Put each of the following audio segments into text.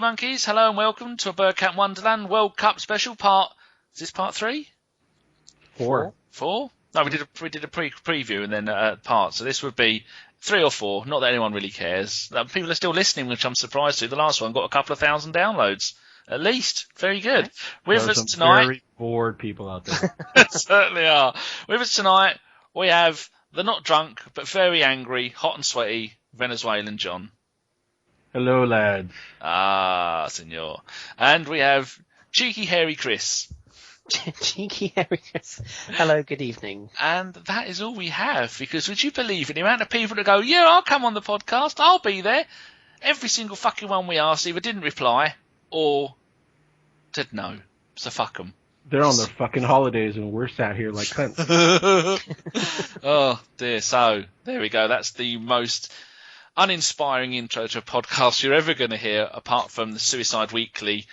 you monkeys. Hello and welcome to a Bergkamp Wonderland World Cup special part. Is this part 3? 4. 4? No, we did a preview and then part. So this would be 3 or 4. Not that anyone really cares. People are still listening, which I'm surprised to. The last one got a couple of thousand downloads. At least. Very good. With us tonight. Very bored people out there. Certainly are. With us tonight, we have the not drunk, but very angry, hot and sweaty Venezuelan John. Hello, lads. Ah, senor. And we have cheeky, hairy Kris. Cheeky hairy Kris. Hello, good evening. And that is all we have, because would you believe in the amount of people that go, yeah, I'll come on the podcast, I'll be there. Every single fucking one we asked either didn't reply or said no. So fuck them. They're on their fucking holidays and we're sat here like cunts. Oh, dear. So, there we go. That's the most uninspiring intro to a podcast you're ever going to hear, apart from the Suicide Weekly.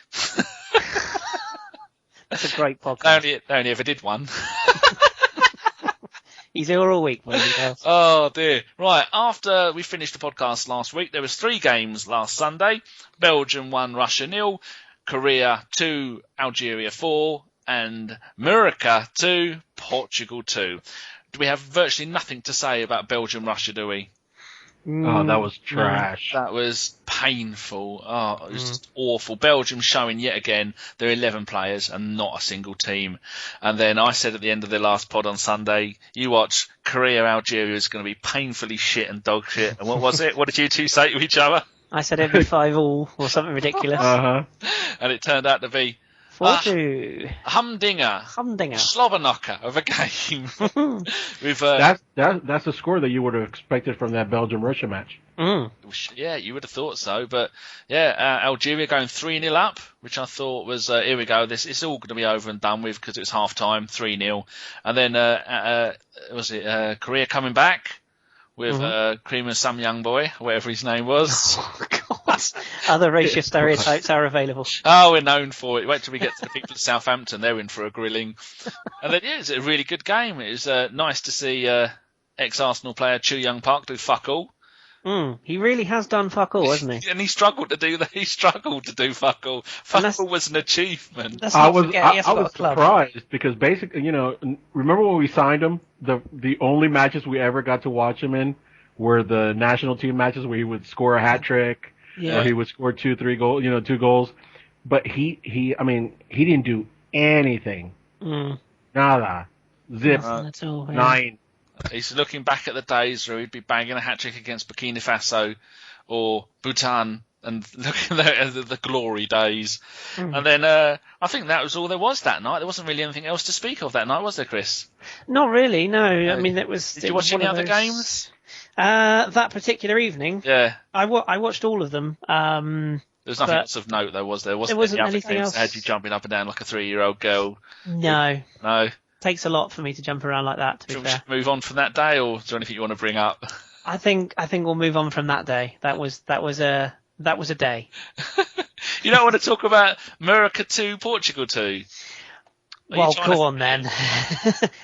That's a great podcast. They only ever did one. He's here all week. Oh, dear. Right, after we finished the podcast last week, there was 3 games last Sunday. Belgium 1, Russia 0, Korea 2, Algeria 4, and America 2, Portugal 2. Do we have virtually nothing to say about Belgium-Russia, do we? Oh, that was trash. That was painful. Oh, it was just awful. Belgium showing yet again they're 11 players and not a single team. And then I said at the end of the last pod on Sunday, you watch, Korea-Algeria is going to be painfully shit and dog shit. And what was it? What did you two say to each other? I said every 5-all or something ridiculous. Uh-huh. And it turned out to be 4-2. Humdinger. Slobber knocker of a game. With, that's the score that you would have expected from that Belgium-Russia match. Yeah, you would have thought so. But, yeah, Algeria going 3-0 up, which I thought was, here we go, it's all going to be over and done with because it's half-time, 3-0. And then, Korea coming back with Cream and some young boy, whatever his name was. Oh, God. Other racial stereotypes are available. Oh, we're known for it. Wait till we get to the people of Southampton. They're in for a grilling. And then, yeah, it's a really good game. It was nice to see ex-Arsenal player Chu Young Park do fuck all. He really has done fuck all, hasn't he? And he struggled to do that. He struggled to do fuck all. Fuck all was an achievement. I was surprised because basically, remember when we signed him? The only matches we ever got to watch him in were the national team matches where he would score a hat trick. Yeah. Or he would score 2 goals. But he didn't do anything. Nada. Zip. That's all, yeah. 9. He's looking back at the days where he'd be banging a hat trick against Burkina Faso or Bhutan and looking at the glory days. And then I think that was all there was that night. There wasn't really anything else to speak of that night, was there, Kris? Not really, no. I mean, it was. Did you watch any other games? That particular evening, yeah, I watched all of them. There's nothing else of note, though, was there? There wasn't anything else. Had you jumping up and down like a 3-year-old girl? No. No. Takes a lot for me to jump around like that. To be fair. Should we move on from that day, or is there anything you want to bring up? I think we'll move on from that day. That was a day. You don't want to talk about America 2, Portugal 2? Well, go on then.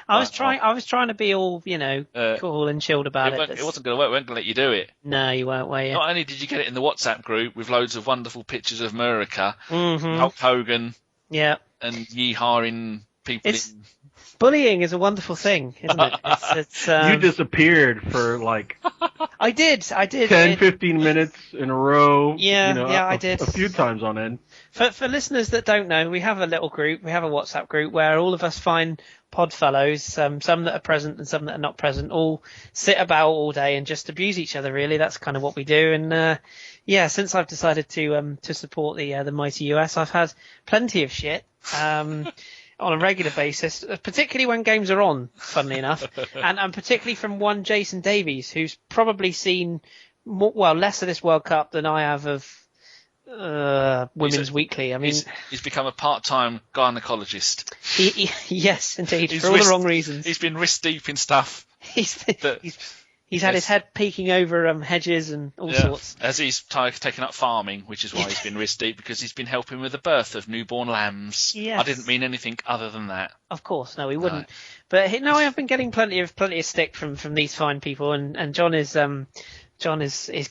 I was trying to be all, cool and chilled about it. It wasn't going to work. We weren't going to let you do it. No, you weren't, were you? Not only did you get it in the WhatsApp group with loads of wonderful pictures of America, Hulk Hogan, yeah, and yeehawing people. Bullying is a wonderful thing, isn't it? You disappeared for I did. 10, 15 minutes in a row. Yeah, I did. A few times on end. For listeners that don't know, we have a little group. We have a WhatsApp group where all of us fine pod fellows, some that are present and some that are not present, all sit about all day and just abuse each other. Really, that's kind of what we do. And since I've decided to support the mighty US, I've had plenty of shit. On a regular basis, particularly when games are on, funnily enough, and particularly from one Jason Davies, who's probably seen less of this World Cup than I have of Women's Weekly. I mean, he's become a part-time gynecologist. Yes, indeed, for all the wrong reasons. He's been wrist deep in stuff. He's had his head peeking over hedges and all sorts. As he's taken up farming, which is why he's been wrist deep, because he's been helping with the birth of newborn lambs. Yes. I didn't mean anything other than that. Of course, no, we wouldn't. No. But I have been getting plenty of stick from these fine people, and John is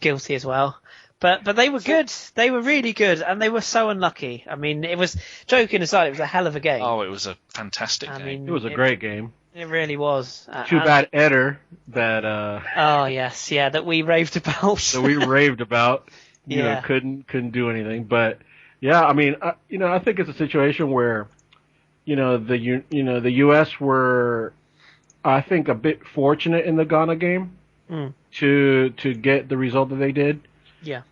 guilty as well. But they were good. They were really good, and they were so unlucky. I mean, it was, joking aside, it was a hell of a game. Oh, it was a fantastic game. It was a great game. It really was. Too bad Eder that oh yes, yeah, that we raved about. You know, couldn't do anything. But yeah, I mean, I think it's a situation where, the U.S. were, I think, a bit fortunate in the Ghana game to get the result that they did. Yeah.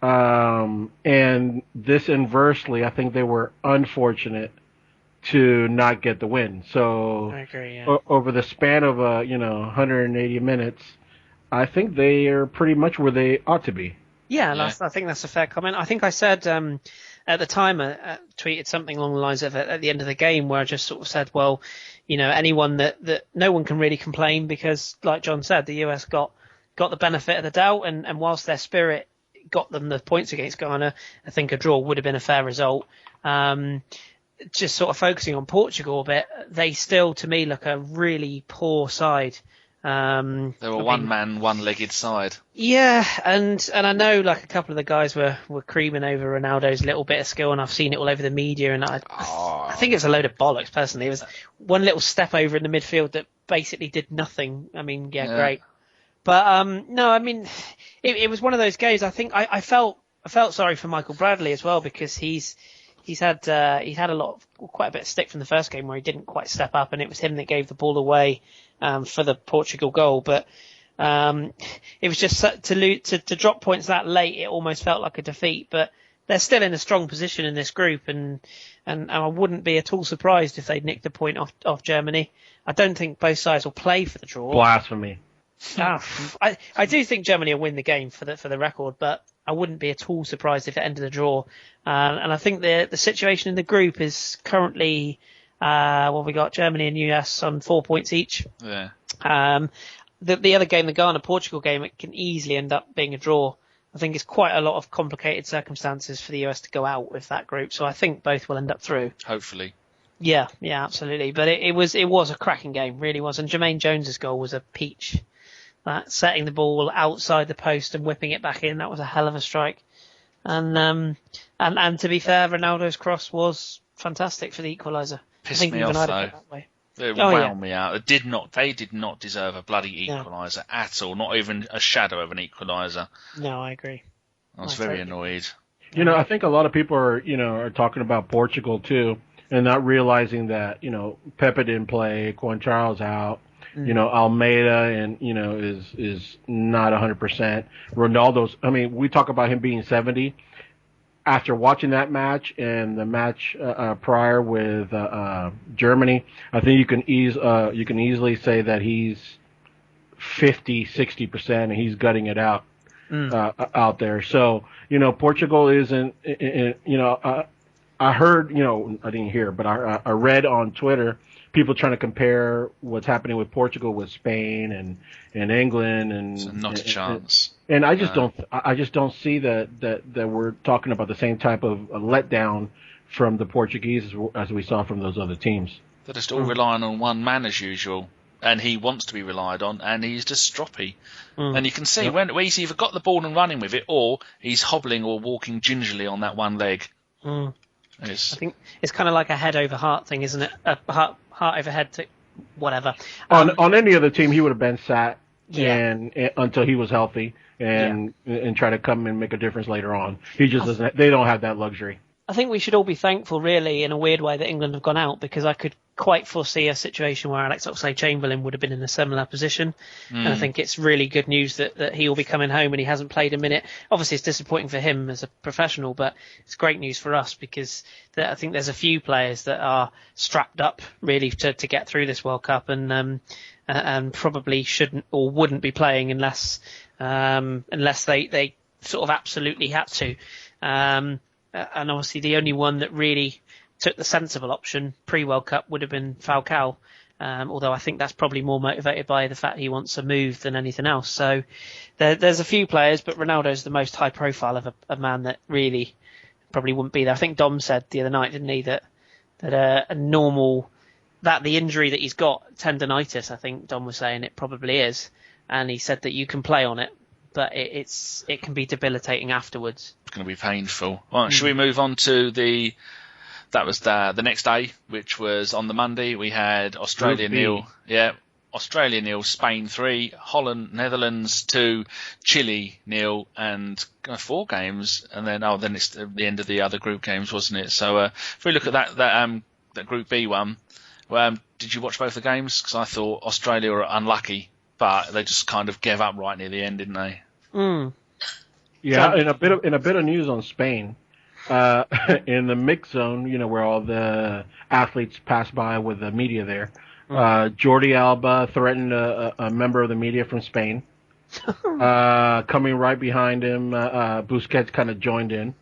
And this inversely, I think they were unfortunate to not get the win. So I agree, yeah. Over the span of 180 minutes, I think they are pretty much where they ought to be. Yeah, I think that's a fair comment. I think I said at the time, I tweeted something along the lines of at the end of the game where I just sort of said, well, anyone that no one can really complain because, like John said, the US got the benefit of the doubt, and whilst their spirit got them the points against Ghana, I think a draw would have been a fair result. Just sort of focusing on Portugal a bit, they still, to me, look a really poor side. They were one-man, one-legged side. Yeah, and I know like a couple of the guys were creaming over Ronaldo's little bit of skill, and I've seen it all over the media, and I think it's a load of bollocks, personally. It was one little step over in the midfield that basically did nothing. I mean, yeah. Great. But no, I mean, it was one of those games. I think I felt sorry for Michael Bradley as well, because he's had quite a bit of stick from the first game where he didn't quite step up, and it was him that gave the ball away for the Portugal goal. But it was just to drop points that late. It almost felt like a defeat, but they're still in a strong position in this group, and I wouldn't be at all surprised if they nicked a point off Germany. I don't think both sides will play for the draw. Blasphemy. I do think Germany will win the game for the record, but I wouldn't be at all surprised if it ended a draw. And I think the situation in the group is currently, we got Germany and US on 4 points each. Yeah. The other game, the Ghana-Portugal game, it can easily end up being a draw. I think it's quite a lot of complicated circumstances for the US to go out with that group, so I think both will end up through. Hopefully. Yeah, absolutely. But it was a cracking game, really was. And Jermaine Jones's goal was a peach. That setting the ball outside the post and whipping it back in, that was a hell of a strike. And to be fair, Ronaldo's cross was fantastic for the equaliser. Pissed me off though. It wound me out. They did not deserve a bloody equaliser at all. Not even a shadow of an equaliser. No, I agree. I was very annoyed. I think a lot of people are talking about Portugal too, and not realizing that Pepe didn't play, Juan Charles out. Almeida and is not 100%. Ronaldo's. I mean, we talk about him being 70. After watching that match and the match prior with Germany, I think you can easily say that he's 50-60%, and he's gutting it out out there. So Portugal isn't. I heard. I didn't hear, but I read on Twitter people trying to compare what's happening with Portugal with Spain and England, and so not a chance. And I just don't see that we're talking about the same type of letdown from the Portuguese as we saw from those other teams. They're just all relying on one man as usual, and he wants to be relied on, and he's just stroppy. And you can see when he's either got the ball and running with it, or he's hobbling or walking gingerly on that one leg. I think it's kind of like a head over heart thing, isn't it? A heart over head to whatever. On any other team, he would have been sat and until he was healthy and try to come and make a difference later on. He just doesn't. They don't have that luxury. I think we should all be thankful, really, in a weird way, that England have gone out, because I could quite foresee a situation where Alex Oxlade-Chamberlain would have been in a similar position. And I think it's really good news that he will be coming home and he hasn't played a minute. Obviously, it's disappointing for him as a professional, but it's great news for us, because I think there's a few players that are strapped up, really, to get through this World Cup, and probably shouldn't or wouldn't be playing unless they sort of absolutely had to. And obviously the only one that really took the sensible option pre-World Cup would have been Falcao, although I think that's probably more motivated by the fact he wants a move than anything else. So there's a few players, but Ronaldo's the most high profile of a man that really probably wouldn't be there. I think Dom said the other night, didn't he, that the injury that he's got, tendonitis, I think Dom was saying it probably is, and he said that you can play on it. but it can be debilitating afterwards. It's going to be painful. Right, should we move on to that was the next day, which was on the Monday. We had Australia 0. Yeah. Australia 0, Spain 3, Netherlands 2, Chile 0, and 4 games, and then it's the end of the other group games, wasn't it? So if we look at that Group B one, did you watch both the games? Because I thought Australia were unlucky, but they just kind of gave up right near the end, didn't they? Yeah, in a bit of news on Spain, in the mix zone, where all the athletes pass by with the media there. Jordi Alba threatened a member of the media from Spain. Coming right behind him, Busquets kind of joined in.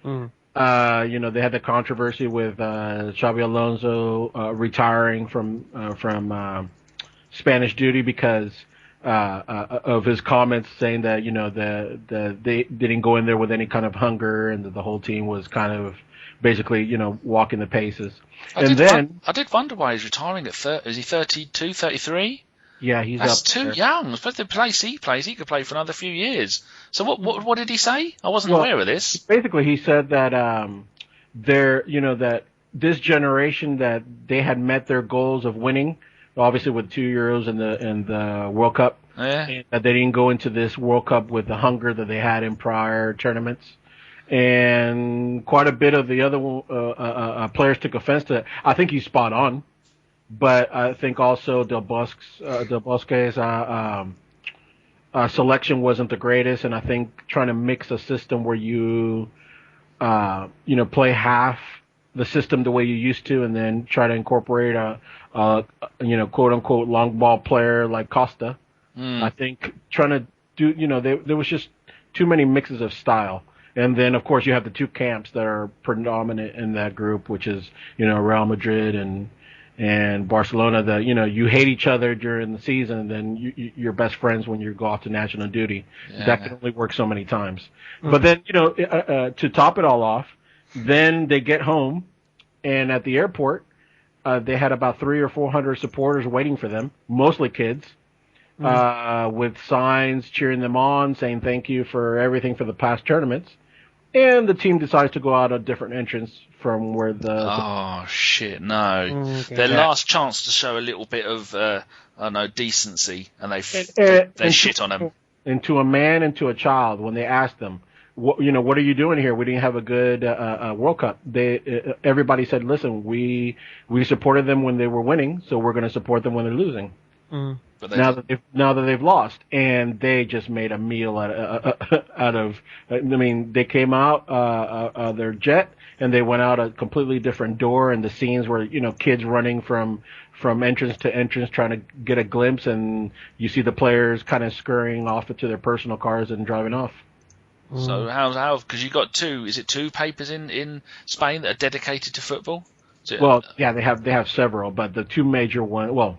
They had the controversy with Xabi Alonso retiring from Spanish duty because of his comments saying that they didn't go in there with any kind of hunger and that the whole team was kind of basically walking the paces. I did wonder why he's retiring at 30. Is he 32, 33? Yeah, he's That's up too there. young. Especially the place he plays, he could play for another few years. So what did he say? I wasn't aware of this. Basically, he said that that this generation that they had met their goals of winning, obviously with 2 Euros and the World Cup. Yeah. And that they didn't go into this World Cup with the hunger that they had in prior tournaments. And quite a bit of the other players took offense to it. I think he's spot on, but I think also Del Bosque's selection wasn't the greatest, and I think trying to mix a system where you play half the system the way you used to, and then try to incorporate a quote unquote long ball player like Costa. I think trying to do there was just too many mixes of style. And then, of course, you have the two camps that are predominant in that group, which is, Real Madrid and Barcelona. That you hate each other during the season, and then you're best friends when you go off to national duty. Yeah. That can only work so many times. But then, to top it all off, then they get home, and at the airport, they had about 300 or 400 supporters waiting for them, mostly kids. With signs cheering them on, saying thank you for everything for the past tournaments. And the team decides to go out a different entrance from where the... Oh, shit, no. Okay. Their last chance to show a little bit of, decency, and they shit on them. And to a man and to a child, when they asked them, what are you doing here? We didn't have a good World Cup. Everybody said, listen, we supported them when they were winning, so we're going to support them when they're losing. But now that they've lost, and they just made a meal out of. I mean, they came out of their jet and they went out a completely different door, and the scenes were kids running from entrance to entrance trying to get a glimpse, and you see the players kind of scurrying off into their personal cars and driving off. So how because you got two papers in Spain that are dedicated to football? Well, yeah, they have several, but the two major ones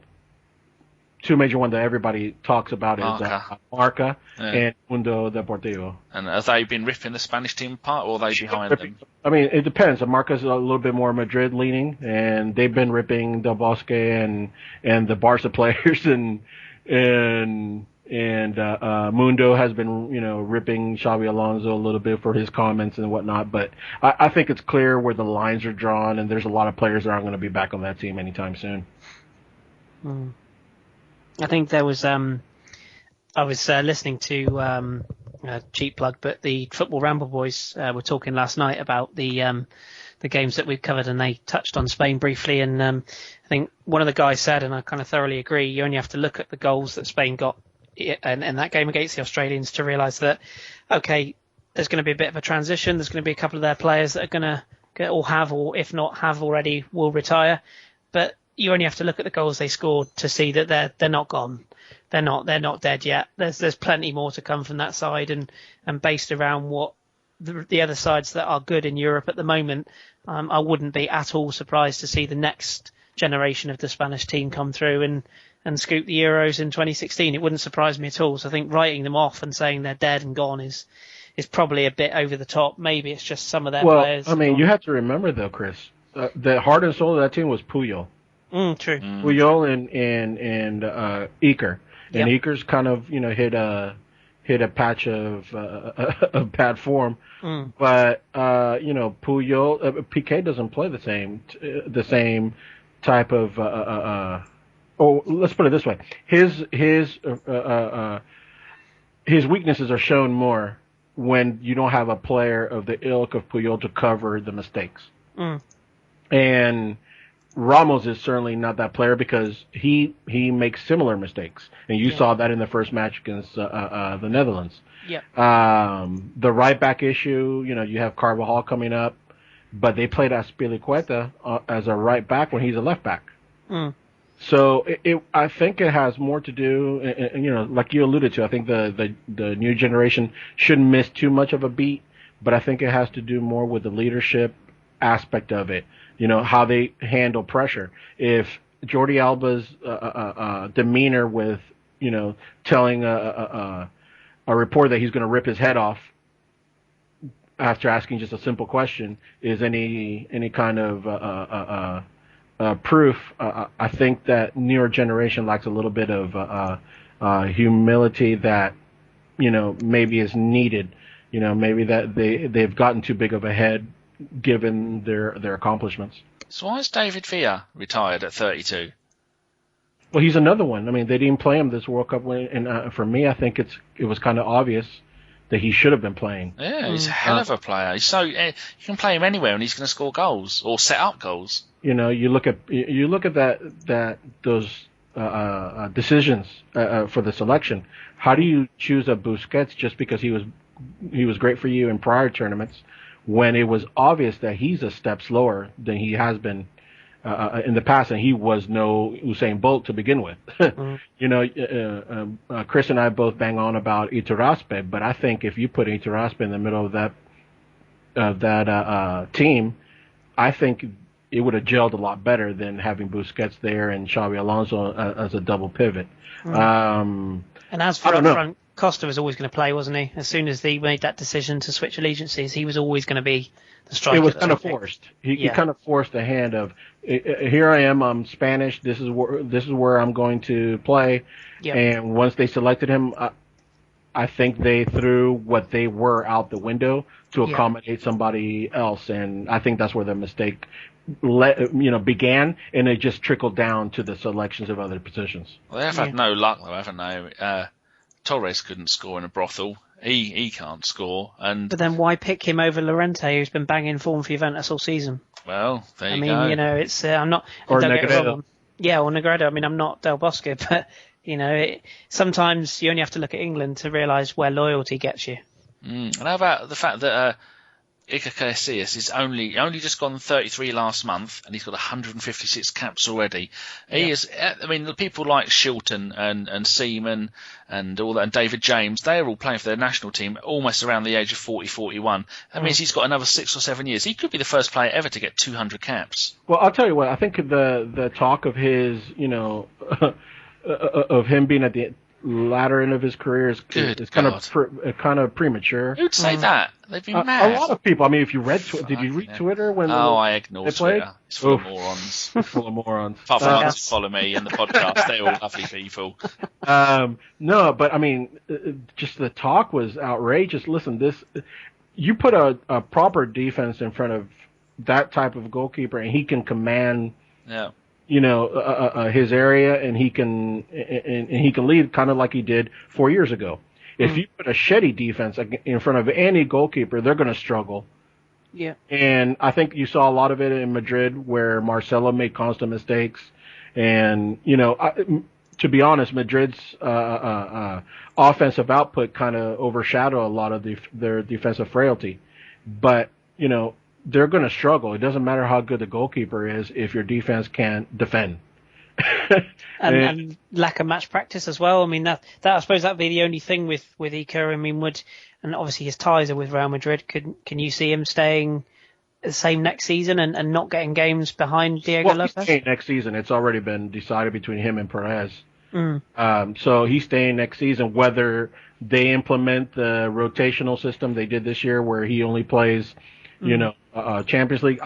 that everybody talks about is Marca and Mundo Deportivo. And have they been ripping the Spanish team apart, or are they behind them? I mean, it depends. Marca's a little bit more Madrid leaning, and they've been ripping Del Bosque and the Barca players, and Mundo has been ripping Xabi Alonso a little bit for his comments and whatnot. But I think it's clear where the lines are drawn, and there's a lot of players that aren't going to be back on that team anytime soon. I think there was I was listening to cheap plug, but the Football Ramble boys were talking last night about the games that we've covered, and they touched on Spain briefly. And I think one of the guys said, and I kind of thoroughly agree, you only have to look at the goals that Spain got in that game against the Australians to realise that okay, there's going to be a bit of a transition. There's going to be a couple of their players that are going to or if not have already, will retire, but you only have to look at the goals they scored to see that they're not gone. They're not dead yet. There's plenty more to come from that side, and based around what the other sides that are good in Europe at the moment, I wouldn't be at all surprised to see the next generation of the Spanish team come through and scoop the Euros in 2016. It wouldn't surprise me at all. So I think writing them off and saying they're dead and gone is probably a bit over the top. Maybe it's just some of their players. I mean, you have to remember though, Kris, the heart and soul of that team was Puyol. True. Puyol and Iker. And Iker's kind of, hit hit a patch of bad form. But Puyol, Piqué doesn't play the same type of. Let's put it this way: his weaknesses are shown more when you don't have a player of the ilk of Puyol to cover the mistakes. And Ramos is certainly not that player because he makes similar mistakes, and you saw that in the first match against the Netherlands. The right back issue, you have Carvajal coming up, but they played Azpilicueta as a right back when he's a left back. So I think it has more to do, like you alluded to. I think the new generation shouldn't miss too much of a beat, but I think it has to do more with the leadership aspect of it. How they handle pressure. If Jordi Alba's demeanor with, telling a reporter that he's going to rip his head off after asking just a simple question is any kind of proof, I think that newer generation lacks a little bit of humility that, maybe is needed. Maybe that they've gotten too big of a head given their accomplishments. So why is David Villa retired at 32? Well, he's another one. I mean, they didn't play him this World Cup, and for me, I think it was kind of obvious that he should have been playing. Yeah, he's a hell of a player. He's you can play him anywhere, and he's going to score goals or set up goals. You look at those decisions for the selection. How do you choose a Busquets just because he was great for you in prior tournaments, when it was obvious that he's a step slower than he has been in the past, and he was no Usain Bolt to begin with. Kris and I both bang on about Iturraspe, but I think if you put Iturraspe in the middle of that team, I think it would have gelled a lot better than having Busquets there and Xabi Alonso as a double pivot. And as for up front, Costa was always going to play, wasn't he? As soon as they made that decision to switch allegiances, he was always going to be the striker. It was kind of forced. He kind of forced the hand of, here I am, I'm Spanish. This is where I'm going to play. Yep. And once they selected him, I think they threw what they were out the window to accommodate somebody else, and I think that's where the mistake began, and it just trickled down to the selections of other positions. Well, they have had no luck, though, haven't they? Torres couldn't score in a brothel. He can't score. But then why pick him over Llorente, who's been banging form for Juventus all season? Well, there you go. It's I'm not. Or Negredo. Yeah, or Negredo. I mean, I'm not Del Bosque, but sometimes you only have to look at England to realise where loyalty gets you. And how about the fact that Iker Casillas is only just gone 33 last month, and he's got 156 caps already. He is. I mean, the people like Shilton and Seaman and all that, and David James, they're all playing for their national team almost around the age of 40, 41. That means he's got another 6 or 7 years. He could be the first player ever to get 200 caps. Well, I'll tell you what. I think the talk of his, of him being at the latter end of his career is kind of premature. Who'd say that? They've been mad. A lot of people. I mean, if you read, did you read Twitter when? I ignore Twitter. It's full of morons. Full of morons. Apart from ones who follow me and the podcast, they're all lovely people. No, but I mean, just the talk was outrageous. Listen, you put a proper defense in front of that type of goalkeeper, and he can command. Yeah. His area, and he can lead kind of like he did 4 years ago. If you put a shitty defense in front of any goalkeeper, they're going to struggle. Yeah. And I think you saw a lot of it in Madrid, where Marcelo made constant mistakes, and to be honest, Madrid's offensive output kind of overshadowed a lot of their defensive frailty. But they're going to struggle. It doesn't matter how good the goalkeeper is if your defense can't defend. and lack of match practice as well. I mean, that I suppose that'd be the only thing with Iker. I mean, and obviously his ties are with Real Madrid. Can you see him staying the same next season and not getting games behind Diego Lopez? He's staying next season. It's already been decided between him and Perez. So he's staying next season. Whether they implement the rotational system they did this year, where he only plays, Champions League,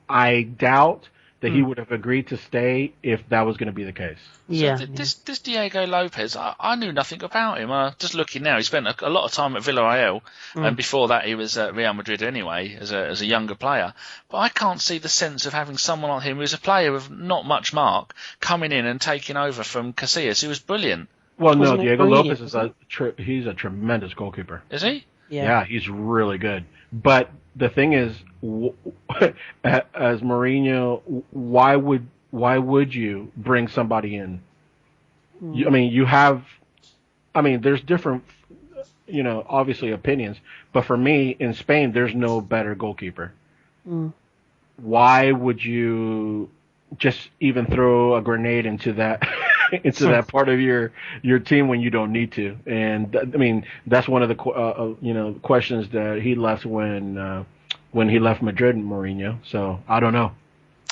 I doubt that he would have agreed to stay if that was going to be the case. Yeah. So this Diego Lopez, I knew nothing about him. Just looking now, he spent a lot of time at Villarreal, and before that he was at Real Madrid anyway, as a younger player. But I can't see the sense of having someone like him, who's a player with not much mark, coming in and taking over from Casillas, who was brilliant. Well, no, Diego Lopez is he's a tremendous goalkeeper. Is he? Yeah, he's really good. But the thing is, as Mourinho, why would you bring somebody in? There's different, obviously opinions. But for me, in Spain, there's no better goalkeeper. Why would you just even throw a grenade into that? Into that part of your team when you don't need to, and that's one of the questions that he left when he left Madrid, Mourinho. So I don't know.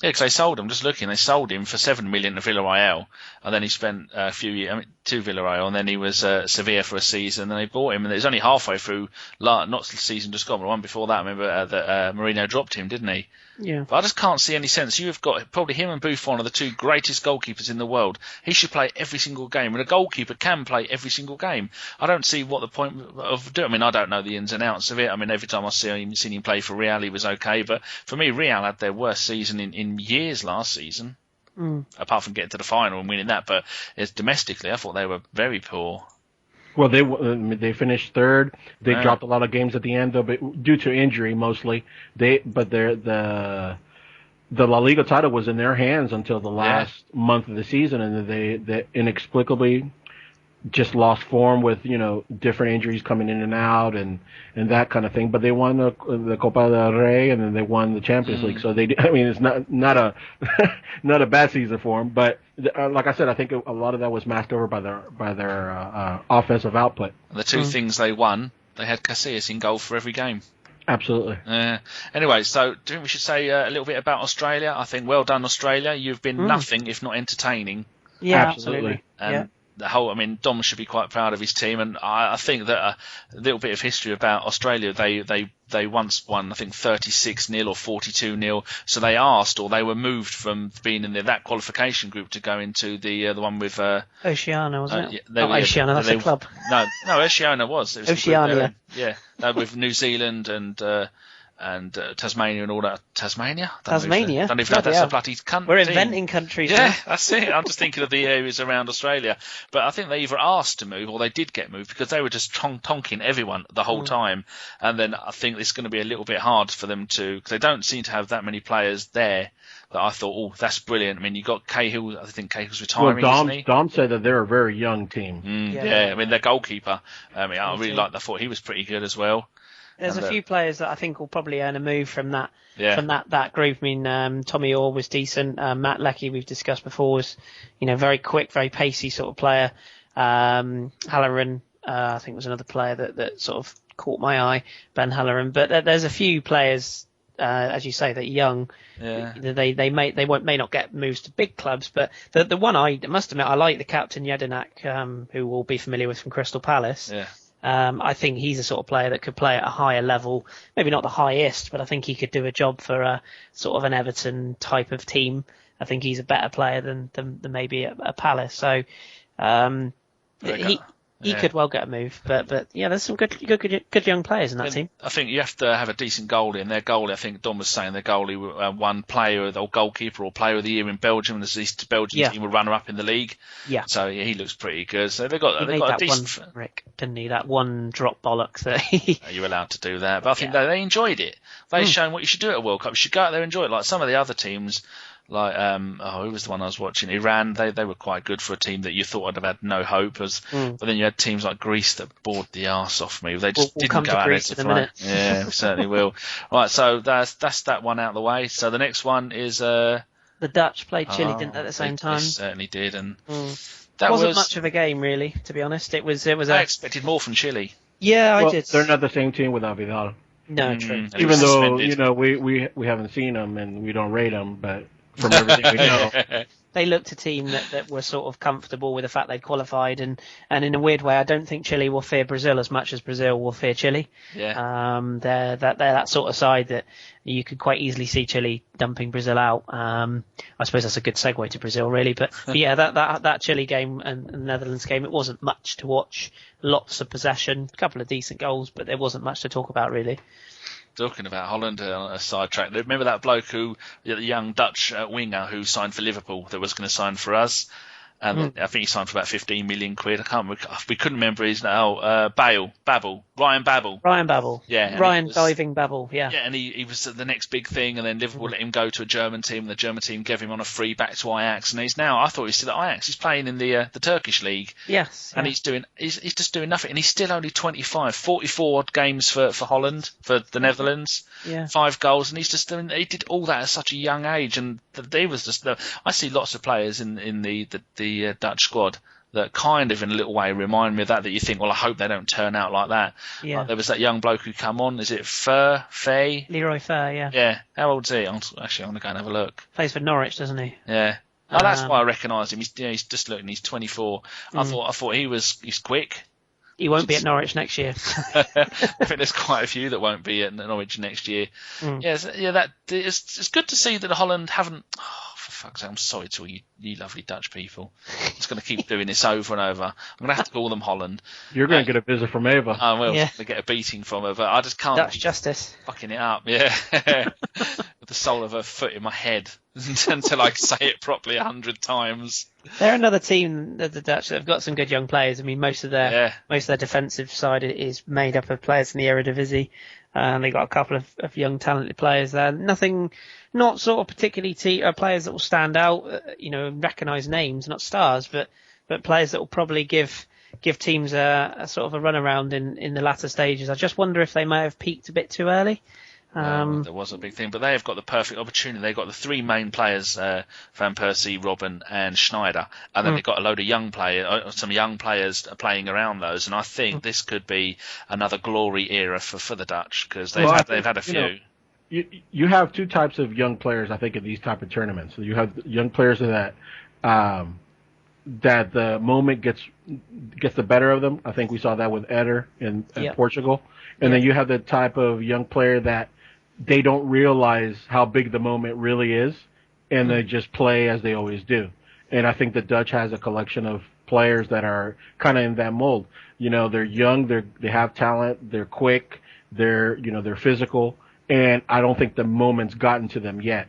Yeah, because they sold him. Just looking, they sold him for $7 million to Villarreal, and then he spent a few years to Villarreal, and then he was Sevilla for a season. And they bought him, and it was only halfway through, not the season just gone, but one before that. I remember that Mourinho dropped him, didn't he? Yeah. But I just can't see any sense. You've got probably him and Buffon are the two greatest goalkeepers in the world. He should play every single game, and a goalkeeper can play every single game. I don't see what the point of doing. I don't know the ins and outs of it. Every time I seen him play for Real, he was okay. But for me, Real had their worst season in years last season, apart from getting to the final and winning that. But domestically, I thought they were very poor. Well, they finished third. They dropped a lot of games at the end, though, but due to injury mostly. The La Liga title was in their hands until the last month of the season, and they inexplicably just lost form with different injuries coming in and out and that kind of thing. But they won the Copa del Rey, and then they won the Champions League. So it's not a bad season for them. But like I said, I think a lot of that was masked over by their offensive output. The two things they won, they had Casillas in goal for every game. Absolutely. Anyway, so do you think we should say a little bit about Australia? I think well done, Australia. You've been nothing if not entertaining. Yeah, absolutely. The whole, Dom should be quite proud of his team, and I think that a little bit of history about Australia. They once won, I think 36-0 or 42-0. So they asked, or they were moved from being in that qualification group to go into the one with Oceania, wasn't it? Not Oceania, that's a club. No, Oceania was. It was Oceania. With New Zealand and Tasmania and all that. Tasmania? Tasmania? Don't even know that's a bloody country. We're inventing countries. Yeah, now. That's it. I'm just thinking of the areas around Australia. But I think they either asked to move or they did get moved because they were just tonking everyone the whole time. And then I think it's going to be a little bit hard for them because they don't seem to have that many players there that I thought, that's brilliant. You got Cahill. I think Cahill's retiring, isn't he? Dom said that they're a very young team. Their goalkeeper. I really liked. I thought he was pretty good as well. There's a few players that I think will probably earn a move from that that group. Tommy Orr was decent. Matt Leckie, we've discussed before, was very quick, very pacey sort of player. Halloran, I think, was another player that sort of caught my eye. Ben Halloran, but there's a few players, as you say, that are young. Yeah. They may not get moves to big clubs, but the one I must admit I like, the captain Jedinak, who will be familiar with from Crystal Palace. Yeah. I think he's a sort of player that could play at a higher level, maybe not the highest, but I think he could do a job for a sort of an Everton type of team. I think he's a better player than maybe a Palace. So he could well get a move, but there's some good young players in that team. I think you have to have a decent goalie, and their goalie, I think Don was saying, their goalie won player or goalkeeper or player of the year in Belgium, and the Belgian team were runner-up in the league. Yeah. So he looks pretty good. So they've got a decent. One, Rick, didn't he? That one drop bollocks that You're allowed to do that, but I think they enjoyed it. They've shown what you should do at a World Cup. You should go out there and enjoy it, like some of the other teams. Like who was the one I was watching? Iran. They were quite good for a team that you thought would have had no hope. But then you had teams like Greece that bored the arse off me. They just didn't go out there to play. Yeah, we certainly will. Right, so that's that one out of the way. So the next one is the Dutch played Chile, didn't they, at the same time? They certainly did, and that wasn't much of a game, really. To be honest, it was. I expected more from Chile. Yeah, I did. They're not the same team without Vidal. No, true. Even though we haven't seen them and we don't rate them, but. from everything we know. They looked a team that were sort of comfortable with the fact they'd qualified, and in a weird way, I don't think Chile will fear Brazil as much as Brazil will fear Chile. Yeah. They're that sort of side that you could quite easily see Chile dumping Brazil out. I suppose that's a good segue to Brazil, really. But yeah, that Chile game and the Netherlands game, it wasn't much to watch. Lots of possession, a couple of decent goals, but there wasn't much to talk about, really. Talking about Holland on a sidetrack, remember that bloke the young Dutch winger who signed for Liverpool that was going to sign for us? I think he signed for about 15 million quid. I can't remember. We couldn't remember his name. Ryan Babel. Yeah. Ryan Diving Babel. Yeah. Yeah, and he was the next big thing, and then Liverpool let him go to a German team, and the German team gave him on a free back to Ajax, and I thought he was still at Ajax. He's playing in the Turkish league. Yes. And he's just doing nothing, and he's still only 25, 44 odd games for Holland, for the Netherlands. Yeah. 5 goals, and he did all that at such a young age, and they was just. I see lots of players in the Dutch squad that kind of in a little way remind me of that you think, well, I hope they don't turn out like that. Yeah. Like there was that young bloke who come on, is it Fay? Leroy Fer, yeah. Yeah. How old is he? I'm going to go and have a look. Plays for Norwich, doesn't he? Yeah. Oh, that's why I recognised him. He's just looking, he's 24. I thought he's quick. He won't be at Norwich next year. I think there's quite a few that won't be at Norwich next year. It's good to see that Holland haven't. Oh, for fuck's sake, I'm sorry to all you lovely Dutch people. I'm just going to keep doing this over and over. I'm going to have to call them Holland. You're going to get a visit from Ava. I will. Yeah. To get a beating from her, but I just can't. Dutch justice. Fucking it up, yeah. With the sole of her foot in my head until I say it properly 100 times. They're another team, the Dutch, that have got some good young players. I mean, most of their defensive side is made up of players in the Eredivisie. They got a couple of young talented players there. Not sort of particularly players that will stand out, recognise names, not stars, but players that will probably give teams a sort of a run around in the latter stages. I just wonder if they may have peaked a bit too early. There was a big thing, but they have got the perfect opportunity. They've got the 3 main players, Van Persie, Robben and Schneider, and then they've got a load of some young players playing around those, and I think this could be another glory era for the Dutch, because they've had a few. You have 2 types of young players, I think, in these type of tournaments. So you have young players that the moment gets the better of them. I think we saw that with Eder in Portugal. And then you have the type of young player that they don't realize how big the moment really is, and they just play as they always do. And I think the Dutch has a collection of players that are kind of in that mold. They're young, they have talent, they're quick, they're physical, and I don't think the moment's gotten to them yet.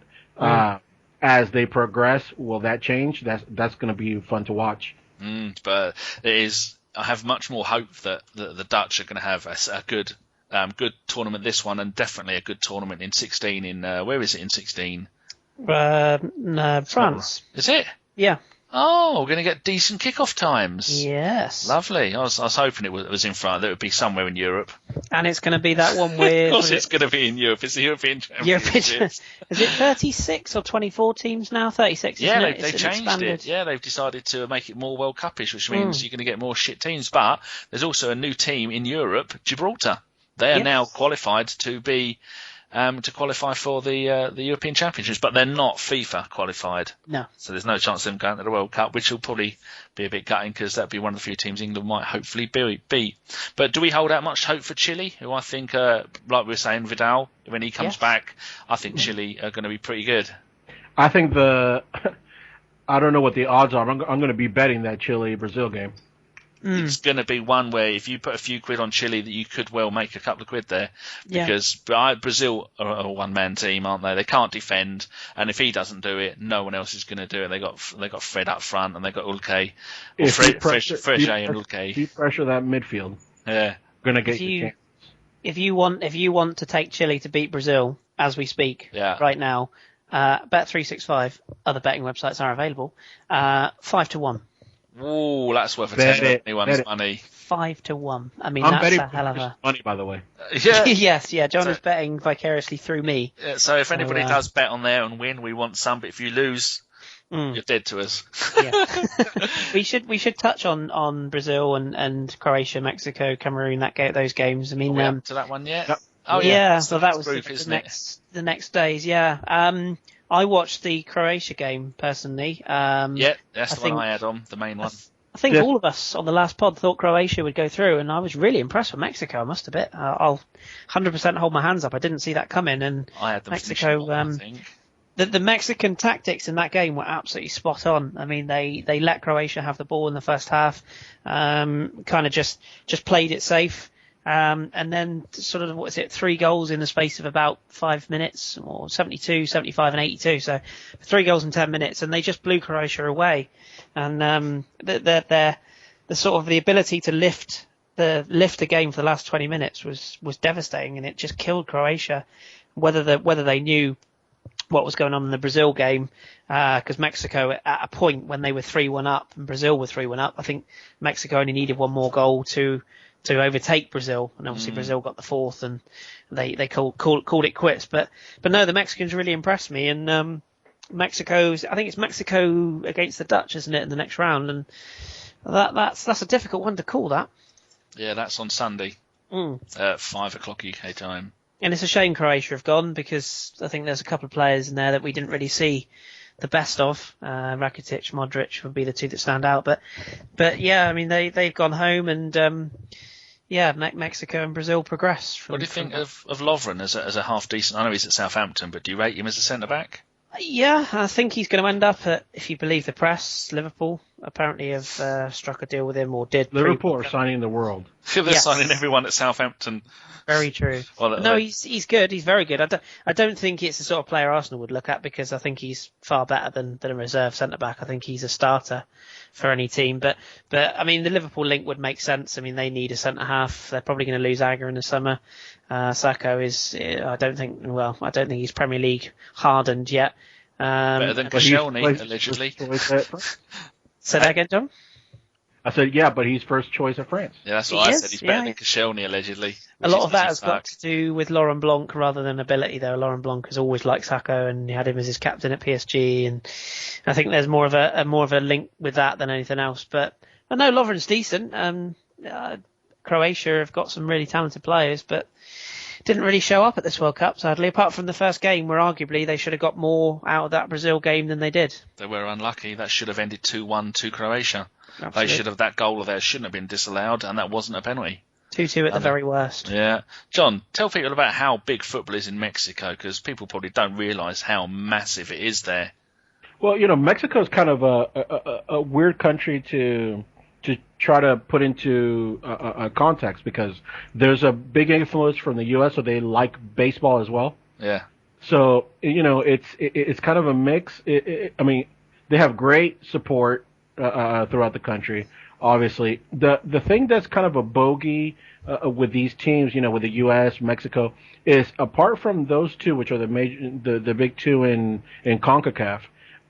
As they progress, will that change? That's going to be fun to watch. But I have much more hope that the Dutch are going to have a good tournament this one, and definitely a good tournament in 16. In where is it in 16? France. Is it? Yeah. Oh, we're going to get decent kickoff times. Yes. Lovely. I was hoping it was in France. That it would be somewhere in Europe. And it's going to be that one with... Of course it's going to be in Europe. It's the European Championship. Is it 36 or 24 teams now? 36, isn't it? They've changed it. Yeah, they've decided to make it more World Cup-ish, which means you're going to get more shit teams. But there's also a new team in Europe, Gibraltar. They are now qualified to be... to qualify for the European Championships, but they're not FIFA qualified. No. So there's no chance of them going to the World Cup, which will probably be a bit gutting, because that'd be one of the few teams England might hopefully beat. But do we hold out much hope for Chile, who I think, like we were saying, Vidal, when he comes back, I think Chile are going to be pretty good. I think I don't know what the odds are. I'm going to be betting that Chile-Brazil game. It's going to be one where if you put a few quid on Chile, that you could well make a couple of quid there, because Brazil are a one-man team, aren't they? They can't defend, and if he doesn't do it, no one else is going to do it. They got Fred up front, and they got Ulke, Fresh and Ulke. If you pressure that midfield, going to get your chance. If you want to take Chile to beat Brazil as we speak right now, Bet365, other betting websites are available. 5-1. Ooh, that's worth a tenner anyone's money. 5-1. I mean, I'm that's a hell of a money, by the way. Yeah. Yes, yeah. John is betting vicariously through me. Yeah, so if anybody does bet on there and win, we want some. But if you lose, you're dead to us. Yeah. we should touch on Brazil and Croatia, Mexico, Cameroon. Those games. I mean, are we up to that one yet? Yep. Oh yeah. So that was group, the next days. Yeah. I watched the Croatia game personally. Yeah, that's the one I had on, the main one. I think all of us on the last pod thought Croatia would go through, and I was really impressed with Mexico, I must admit. I'll 100% hold my hands up. I didn't see that coming, and I had them Mexico, I think. The Mexican tactics in that game were absolutely spot on. I mean, they let Croatia have the ball in the first half, kind of just played it safe. And then sort of, 3 goals in the space of about 5 minutes, or 72, 75 and 82. So 3 goals in 10 minutes, and they just blew Croatia away. And, the sort of the ability to lift the game for the last 20 minutes was devastating, and it just killed Croatia. Whether they knew what was going on in the Brazil game, because Mexico at a point when they were 3-1 up and Brazil were 3-1 up, I think Mexico only needed one more goal to overtake Brazil, and obviously Brazil got the 4th, and they called it quits. But no, the Mexicans really impressed me, and I think it's Mexico against the Dutch, isn't it, in the next round, and that's a difficult one to call, that. Yeah, that's on Sunday at 5 o'clock UK time. And it's a shame Croatia have gone, because I think there's a couple of players in there that we didn't really see the best of. Rakitic, Modric would be the 2 that stand out, but yeah, I mean they've gone home, and Mexico and Brazil progress. What do you think of Lovren as a half decent? I know he's at Southampton, but do you rate him as a centre back? Yeah, I think he's going to end up at, if you believe the press, Liverpool apparently have struck a deal with him, or did. Liverpool are signing the world. They're signing everyone at Southampton. Very true. Well, no, he's good. He's very good. I don't think it's the sort of player Arsenal would look at, because I think he's far better than a reserve centre back. I think he's a starter for any team. But I mean, the Liverpool link would make sense. I mean, they need a centre half. They're probably going to lose Agger in the summer. Sacco is, I don't think he's Premier League hardened yet. Better than Koscielny, allegedly. Say that again, John? I said, yeah, but he's first choice of France. Yeah, that's what I said. He's better than Koscielny, allegedly. A lot of that has got to do with Laurent Blanc rather than ability, though. Laurent Blanc has always liked Sacco, and he had him as his captain at PSG, and I think there's more of a link with that than anything else. But I know Lovren's decent. Croatia have got some really talented players, but didn't really show up at this World Cup, sadly, apart from the first game, where arguably they should have got more out of that Brazil game than they did. They were unlucky. That should have ended 2-1 to Croatia. Absolutely. They should have, that goal of theirs shouldn't have been disallowed, and that wasn't a penalty. 2-2 at the very worst. Yeah. John, tell people about how big football is in Mexico, because people probably don't realise how massive it is there. Well, Mexico's kind of a weird country to try to put into a context, because there's a big influence from the U.S., so they like baseball as well. Yeah. So, it's kind of a mix. I mean, they have great support throughout the country, obviously. The thing that's kind of a bogey with these teams, with the U.S., Mexico, is apart from those two, which are the big two in CONCACAF,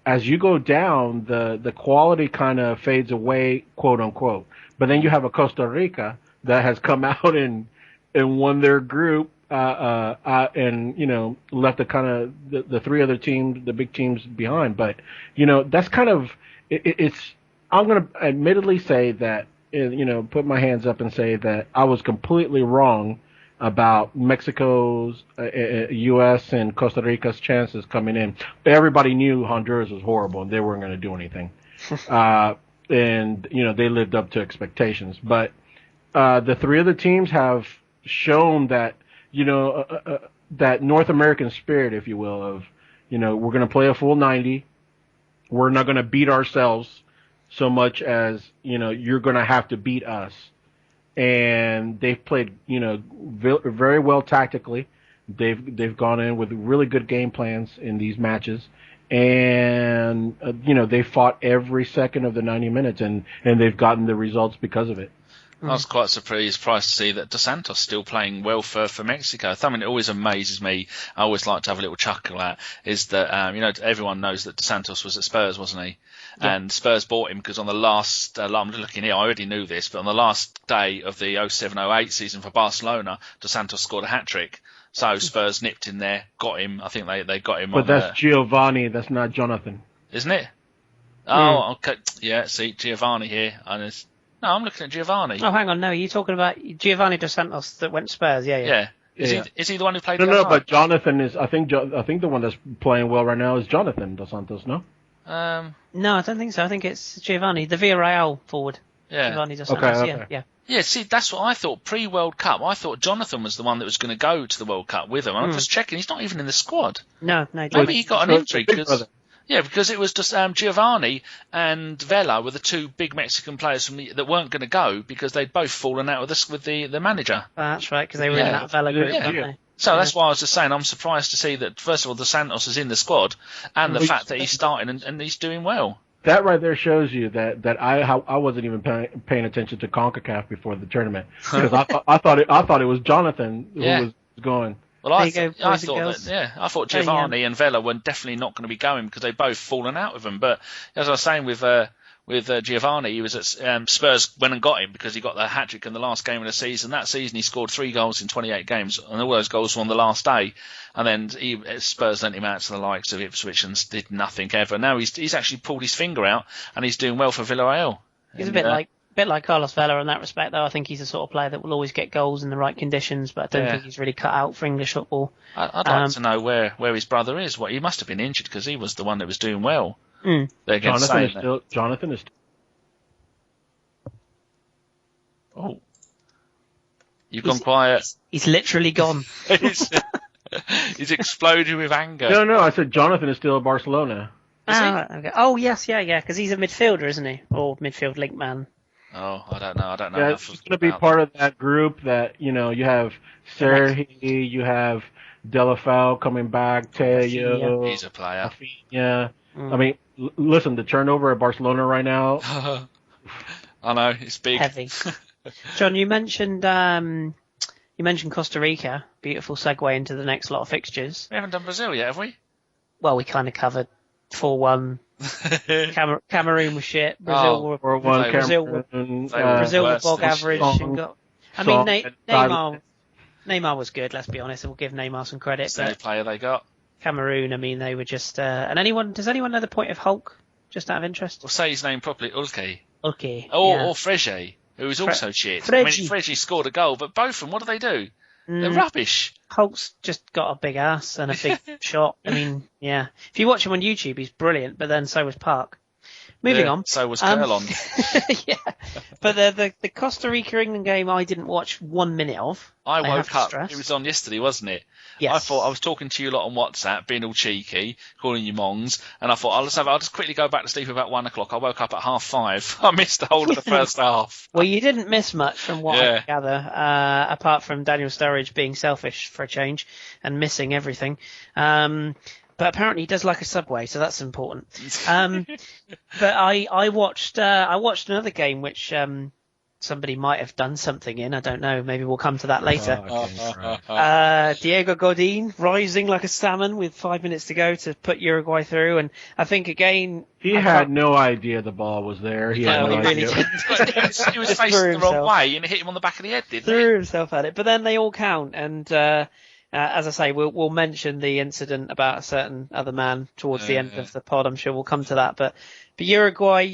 as you go down, the quality kind of fades away, quote unquote. But then you have a Costa Rica that has come out and won their group, and left the kind of the 3 other teams, the big teams behind. But that's kind of it's. I'm going to admittedly say that put my hands up and say that I was completely wrong about Mexico's, U.S. and Costa Rica's chances coming in. Everybody knew Honduras was horrible and they weren't going to do anything. And they lived up to expectations. But the 3 other teams have shown that, that North American spirit, if you will, of, we're going to play a full 90. We're not going to beat ourselves so much as, you're going to have to beat us. And they've played, very well tactically. They've gone in with really good game plans in these matches. And, they fought every second of the 90 minutes and they've gotten the results because of it. I was quite surprised to see that Dos Santos still playing well for Mexico. Something that always amazes me, I always like to have a little chuckle at, is that, everyone knows that Dos Santos was at Spurs, wasn't he? Yeah. And Spurs bought him because on the last, I'm looking here, I already knew this, but on the last day of the 07-08 season for Barcelona, Dos Santos scored a hat-trick. So Spurs nipped in there, got him. I think they got him. But that's Giovanni, that's not Jonathan. Isn't it? Oh, okay. Yeah, see, Giovanni here. No, I'm looking at Giovanni. Oh, hang on. No, you're talking about Giovanni Dos Santos that went to Spurs. Yeah. Is he the one who played? No, but Jonathan is. I think the one that's playing well right now is Jonathan Dos Santos. No. No, I don't think so. I think it's Giovanni, the Villarreal forward. Yeah. Giovanni Dos Santos. Okay. Yeah. Yeah, see, that's what I thought. Pre-World Cup, I thought Jonathan was the one that was going to go to the World Cup with him. I'm just checking; he's not even in the squad. No. Maybe he got an injury because it was just Giovanni and Vela were the two big Mexican players that weren't going to go because they'd both fallen out with the manager. That's right, because they were in that Vela group, weren't they? So that's why I was just saying I'm surprised to see that, first of all, Dos Santos is in the squad and the fact that he's starting and he's doing well. That right there shows you that I wasn't even paying attention to CONCACAF before the tournament because I thought it was Jonathan who was going. Well, I thought Giovanni and Vela were definitely not going to be going because they'd both fallen out with him. But as I was saying with Giovanni, he was at Spurs went and got him because he got the hat-trick in the last game of the season. That season he scored 3 goals in 28 games, and all those goals were on the last day. And then Spurs lent him out to the likes of Ipswich and did nothing ever. Now he's actually pulled his finger out and he's doing well for Villarreal. He's a bit like Carlos Vela in that respect, though. I think he's the sort of player that will always get goals in the right conditions, but I don't think he's really cut out for English football. I'd like to know where his brother is. He must have been injured because he was the one that was doing well. Jonathan is still. Oh, you've gone quiet. He's literally gone. He's exploding with anger. No, I said Jonathan is still at Barcelona. Okay. Oh, yes, yeah, because he's a midfielder, isn't he? Or midfield link man. Oh, I don't know. Yeah, it's going to be part of that group that, you have Serhi, you have Delafau coming back, Teo. He's a player. Yeah. I mean, listen, the turnover at Barcelona right now. I know, it's big. Heavy. John, you mentioned Costa Rica. Beautiful segue into the next lot of fixtures. We haven't done Brazil yet, have we? Well, we kind of covered 4-1. Cameroon was shit. Brazil were 4-1. Brazil were bog average. Neymar was good. Let's be honest. We'll give Neymar some credit. That's the only player they got. Cameroon, I mean, they were just. Does anyone know the point of Hulk? Just out of interest. Well, say his name properly. Ulke. Or Frege, who was also shit. Frege scored a goal, but both of them, what do they do? They're rubbish. Hulk's just got a big ass and a big shot. I mean, yeah. If you watch him on YouTube, he's brilliant, but then so was Park. Moving on. So was Curlon. Yeah. But the Costa Rica-England game I didn't watch 1 minute of. I woke up. It was on yesterday, wasn't it? Yes. I thought I was talking to you a lot on WhatsApp, being all cheeky, calling you mongs, and I thought I'll just quickly go back to sleep about 1 o'clock. I woke up at 5:30. I missed the whole of the first half. Well, you didn't miss much from what I gather, apart from Daniel Sturridge being selfish for a change and missing everything. But apparently he does like a Subway, so that's important. But I watched another game which somebody might have done something in. I don't know. Maybe we'll come to that later. Diego Godin rising like a salmon with 5 minutes to go to put Uruguay through, and I think again he had no idea the ball was there. He had no idea. He was facing the wrong way and it hit him on the back of the head. Threw himself at it, but then they all count and. As I say, we'll mention the incident about a certain other man towards the end of the pod. I'm sure we'll come to that. But Uruguay,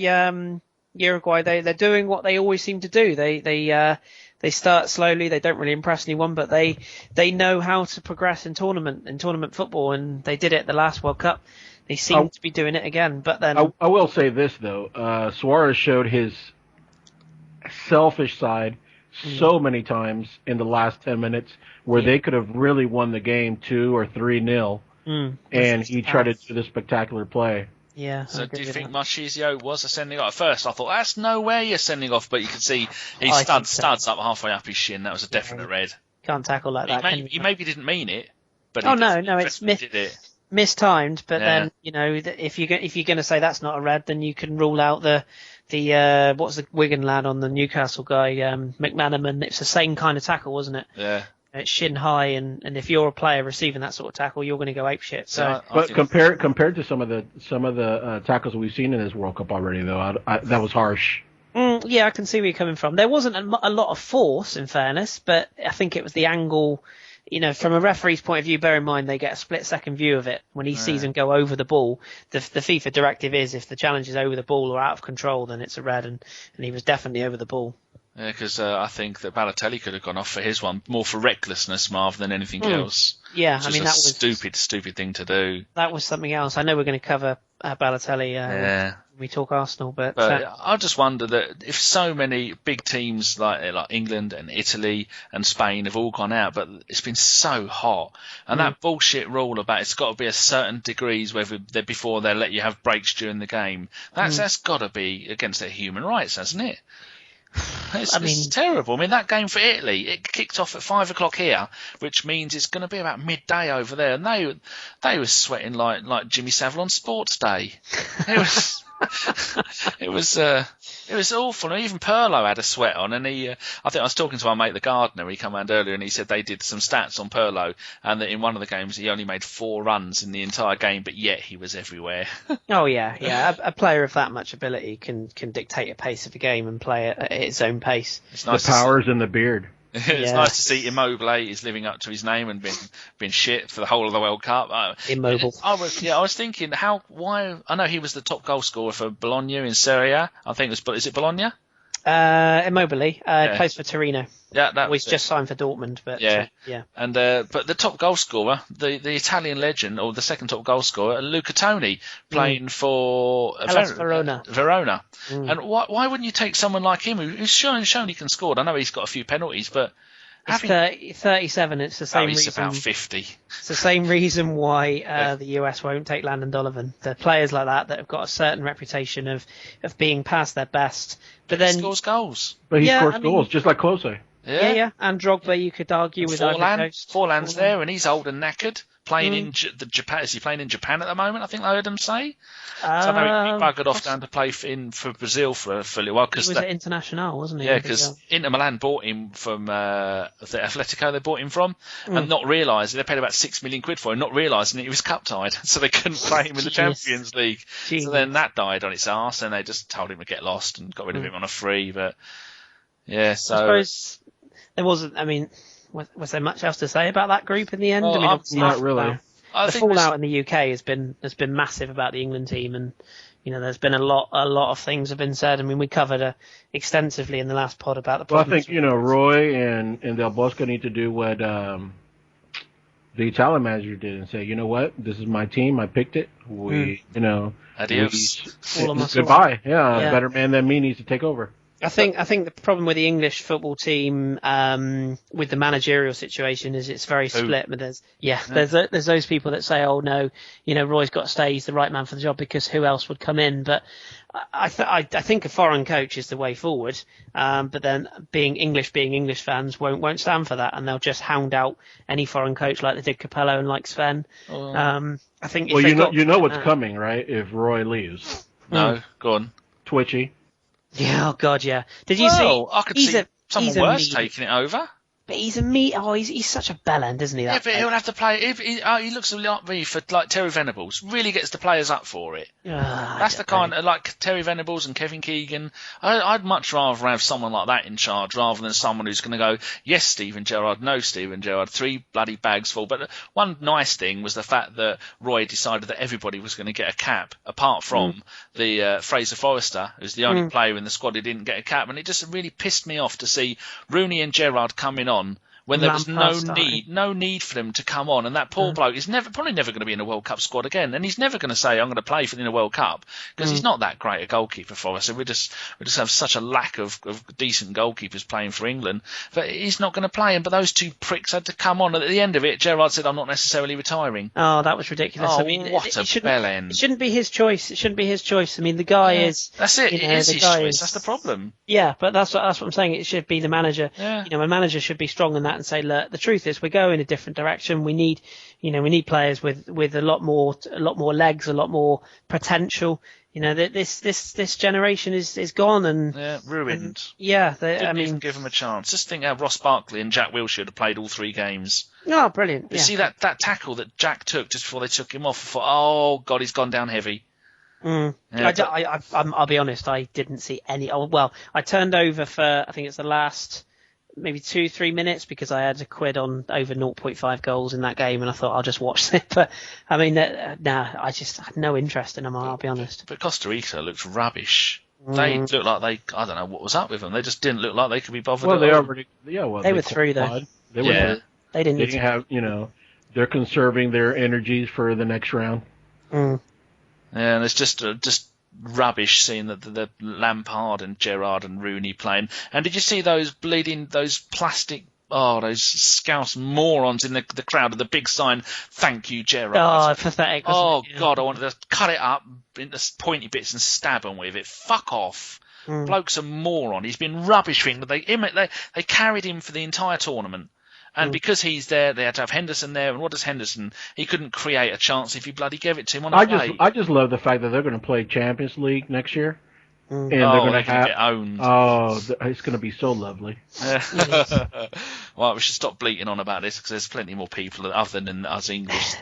they're doing what they always seem to do. They start slowly. They don't really impress anyone, but they know how to progress in tournament football, and they did it at the last World Cup. They seem to be doing it again. But then I will say this though, Suarez showed his selfish side so many times in the last 10 minutes where they could have really won the game 2 or 3-0, and he tried to do the spectacular play. Yeah. So do you think Marchisio was a sending off? At first I thought, that's no way you're sending off, but you can see he studs up halfway up his shin. That was a definite red. Can't tackle like that. He maybe didn't mean it, but it's mistimed. But then if you're going to say that's not a red, then you can rule out the what's the Wigan lad on the Newcastle guy, McManaman. It's the same kind of tackle, wasn't it? Yeah. It's shin high, and if you're a player receiving that sort of tackle, you're going to go apeshit. So, but compared to some of the tackles we've seen in this World Cup already, though, that was harsh. Yeah, I can see where you're coming from. There wasn't a lot of force, in fairness, but I think it was the angle. From a referee's point of view, bear in mind they get a split-second view of it. When he sees him go over the ball, the FIFA directive is if the challenge is over the ball or out of control, then it's a red, and he was definitely over the ball. Yeah, because I think that Balotelli could have gone off for his one, more for recklessness rather than anything else. Yeah, Which I mean, was that was stupid thing to do. That was something else. I know we're going to cover Balotelli when we talk Arsenal, but I just wonder that if so many big teams like England and Italy and Spain have all gone out, but it's been so hot, and that bullshit rule about it's got to be a certain degrees before they let you have breaks during the game, that's got to be against their human rights, hasn't it? It's terrible. I mean, that game for Italy, it kicked off at 5 o'clock here, which means it's going to be about midday over there, and they were sweating like Jimmy Savile on Sports Day. It was it was awful. And even Pirlo had a sweat on, and I think I was talking to our mate the gardener. He came around earlier, and he said they did some stats on Pirlo, and that in one of the games he only made 4 runs in the entire game, but yet he was everywhere. Oh yeah. A player of that much ability can dictate a pace of a game and play it at its own pace. It's nice. The power's in the beard. It's nice to see Immobile is living up to his name and been shit for the whole of the World Cup. Immobile. I was thinking why I know he was the top goal scorer for Bologna in Serie A. I think is it Bologna? Immobile plays for Torino. Yeah, he's just signed for Dortmund, but yeah. And but the top goal scorer, the Italian legend, or the second top goal scorer, Luca Toni, playing for Verona. Verona. And why wouldn't you take someone like him who's shown he can score? I know he's got a few penalties, but he's 37. It's the same reason. He's about 50. It's the same reason why the US won't take Landon Donovan. The players like that have got a certain reputation of being past their best, but then he scores goals. But he scores goals just like Klose. Yeah. And Drogba, you could argue with Forlan's there, and he's old and knackered. Playing in Japan. Is he playing in Japan at the moment? I think I heard him say. So I know he buggered off down to play for Brazil for a little while. He was at Internacional, wasn't he? Yeah, because Inter Milan bought him from the Atletico. They bought him from, and not realising they paid about £6 million for him, not realising that he was cup tied, so they couldn't play him in the Champions League. So then that died on its arse, and they just told him to get lost and got rid of him on a free. But yeah, so I suppose there wasn't. I mean, was there much else to say about that group in the end? Well, not really. The fallout in the UK has been massive about the England team, and there's been a lot of things have been said. I mean, we covered extensively in the last pod about the problems. Well, I think Roy and Del Bosco need to do what the Italian manager did and say, you know what, this is my team, I picked it. Adios. Goodbye. Yeah, a better man than me needs to take over. I think the problem with the English football team with the managerial situation is it's very split. But there's those people that say, oh no, Roy's got to stay, he's the right man for the job because who else would come in? But I think a foreign coach is the way forward. But then being English fans won't stand for that, and they'll just hound out any foreign coach like they did Capello and like Sven. I think. Well, you know what's coming, right? If Roy leaves. No, go on. Twitchy. Yeah, oh god, yeah. Did you see? I could see someone worse taking it over. But he's such a bellend, isn't he? Yeah, but he'll have to play. He looks a lot like me for like Terry Venables. Really gets the players up for it. That's the kind of like Terry Venables and Kevin Keegan. I'd much rather have someone like that in charge rather than someone who's going to go, yes, Steven Gerrard, no, Steven Gerrard, 3 bloody bags full. But one nice thing was the fact that Roy decided that everybody was going to get a cap, apart from the Fraser Forrester, who's the only player in the squad who didn't get a cap, and it just really pissed me off to see Rooney and Gerrard coming on when there was no need for them to come on, and that poor bloke is probably never going to be in a World Cup squad again, and he's never going to say I'm going to play in a World Cup because he's not that great a goalkeeper for us. So we just have such a lack of decent goalkeepers playing for England, but he's not going to play him. But those 2 pricks had to come on, and at the end of it, Gerrard said I'm not necessarily retiring. Oh, that was ridiculous. Oh, I mean, what a bell end! It shouldn't be his choice. I mean, the guy is. That's it. It is his choice. That's the problem. Yeah, but that's what I'm saying. It should be the manager. Yeah. A manager should be strong in that and say, look, the truth is we're going a different direction. We need players with a lot more legs, a lot more potential. This generation is gone and ruined. Didn't even give them a chance. Just think how Ross Barkley and Jack Wilshere have played all 3 games. Oh, brilliant! You see that tackle that Jack took just before they took him off. I thought, oh god, he's gone down heavy. I'll be honest, I didn't see any. Oh, well, I turned over for I think it's the last maybe 2-3 minutes because I had a quid on over 0.5 goals in that game, and I thought I'll just watch it. But I mean, I just had no interest in them. I'll be honest. But Costa Rica looks rubbish. They looked like I don't know what was up with them. They just didn't look like they could be bothered. Well, at all. They were through though. They were through. They didn't have, they're conserving their energies for the next round. Mm. Yeah, and it's just rubbish seeing the Lampard and Gerrard and Rooney playing. And did you see those plastic, those scouse morons in the crowd with the big sign, "Thank you, Gerrard." Oh, pathetic. Oh, God, I wanted to cut it up into pointy bits and stab him with it. Fuck off. Bloke's a moron. He's been rubbish for him. They carried him for the entire tournament. And because he's there, they had to have Henderson there. And what does Henderson? He couldn't create a chance if you bloody gave it to him on a play. I just love the fact that they're going to play Champions League next year. And they're going to get owned. Oh, it's going to be so lovely. Well, we should stop bleating on about this because there's plenty more people other than us English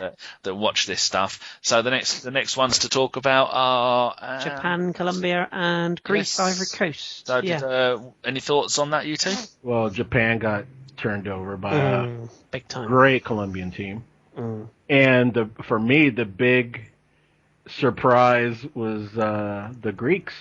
that watch this stuff. So the next ones to talk about are Japan, Colombia, and Greece, Ivory Coast. So any thoughts on that, you two? Well, Japan got turned over by a big time great Colombian team, and for me the big surprise was the Greeks.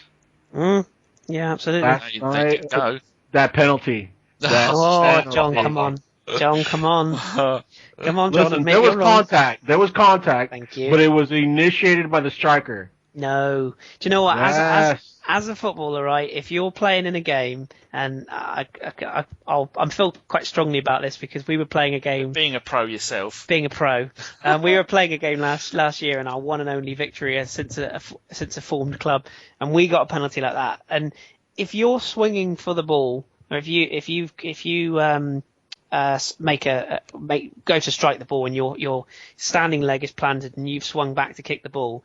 Yeah, absolutely. They did go. That penalty. John, come on. John, come on. Come on, John. Listen, there was contact. There was contact. Thank you. But it was initiated by the striker. No. Do you know what? Yes. As a footballer, right, if you're playing in a game, and I'm feel quite strongly about this because we were playing a game. Being a pro yourself. Being a pro. We were playing a game last year, and our one and only victory since a formed club, and we got a penalty like that. And if you're swinging for the ball, or if you go to strike the ball and your standing leg is planted and you've swung back to kick the ball,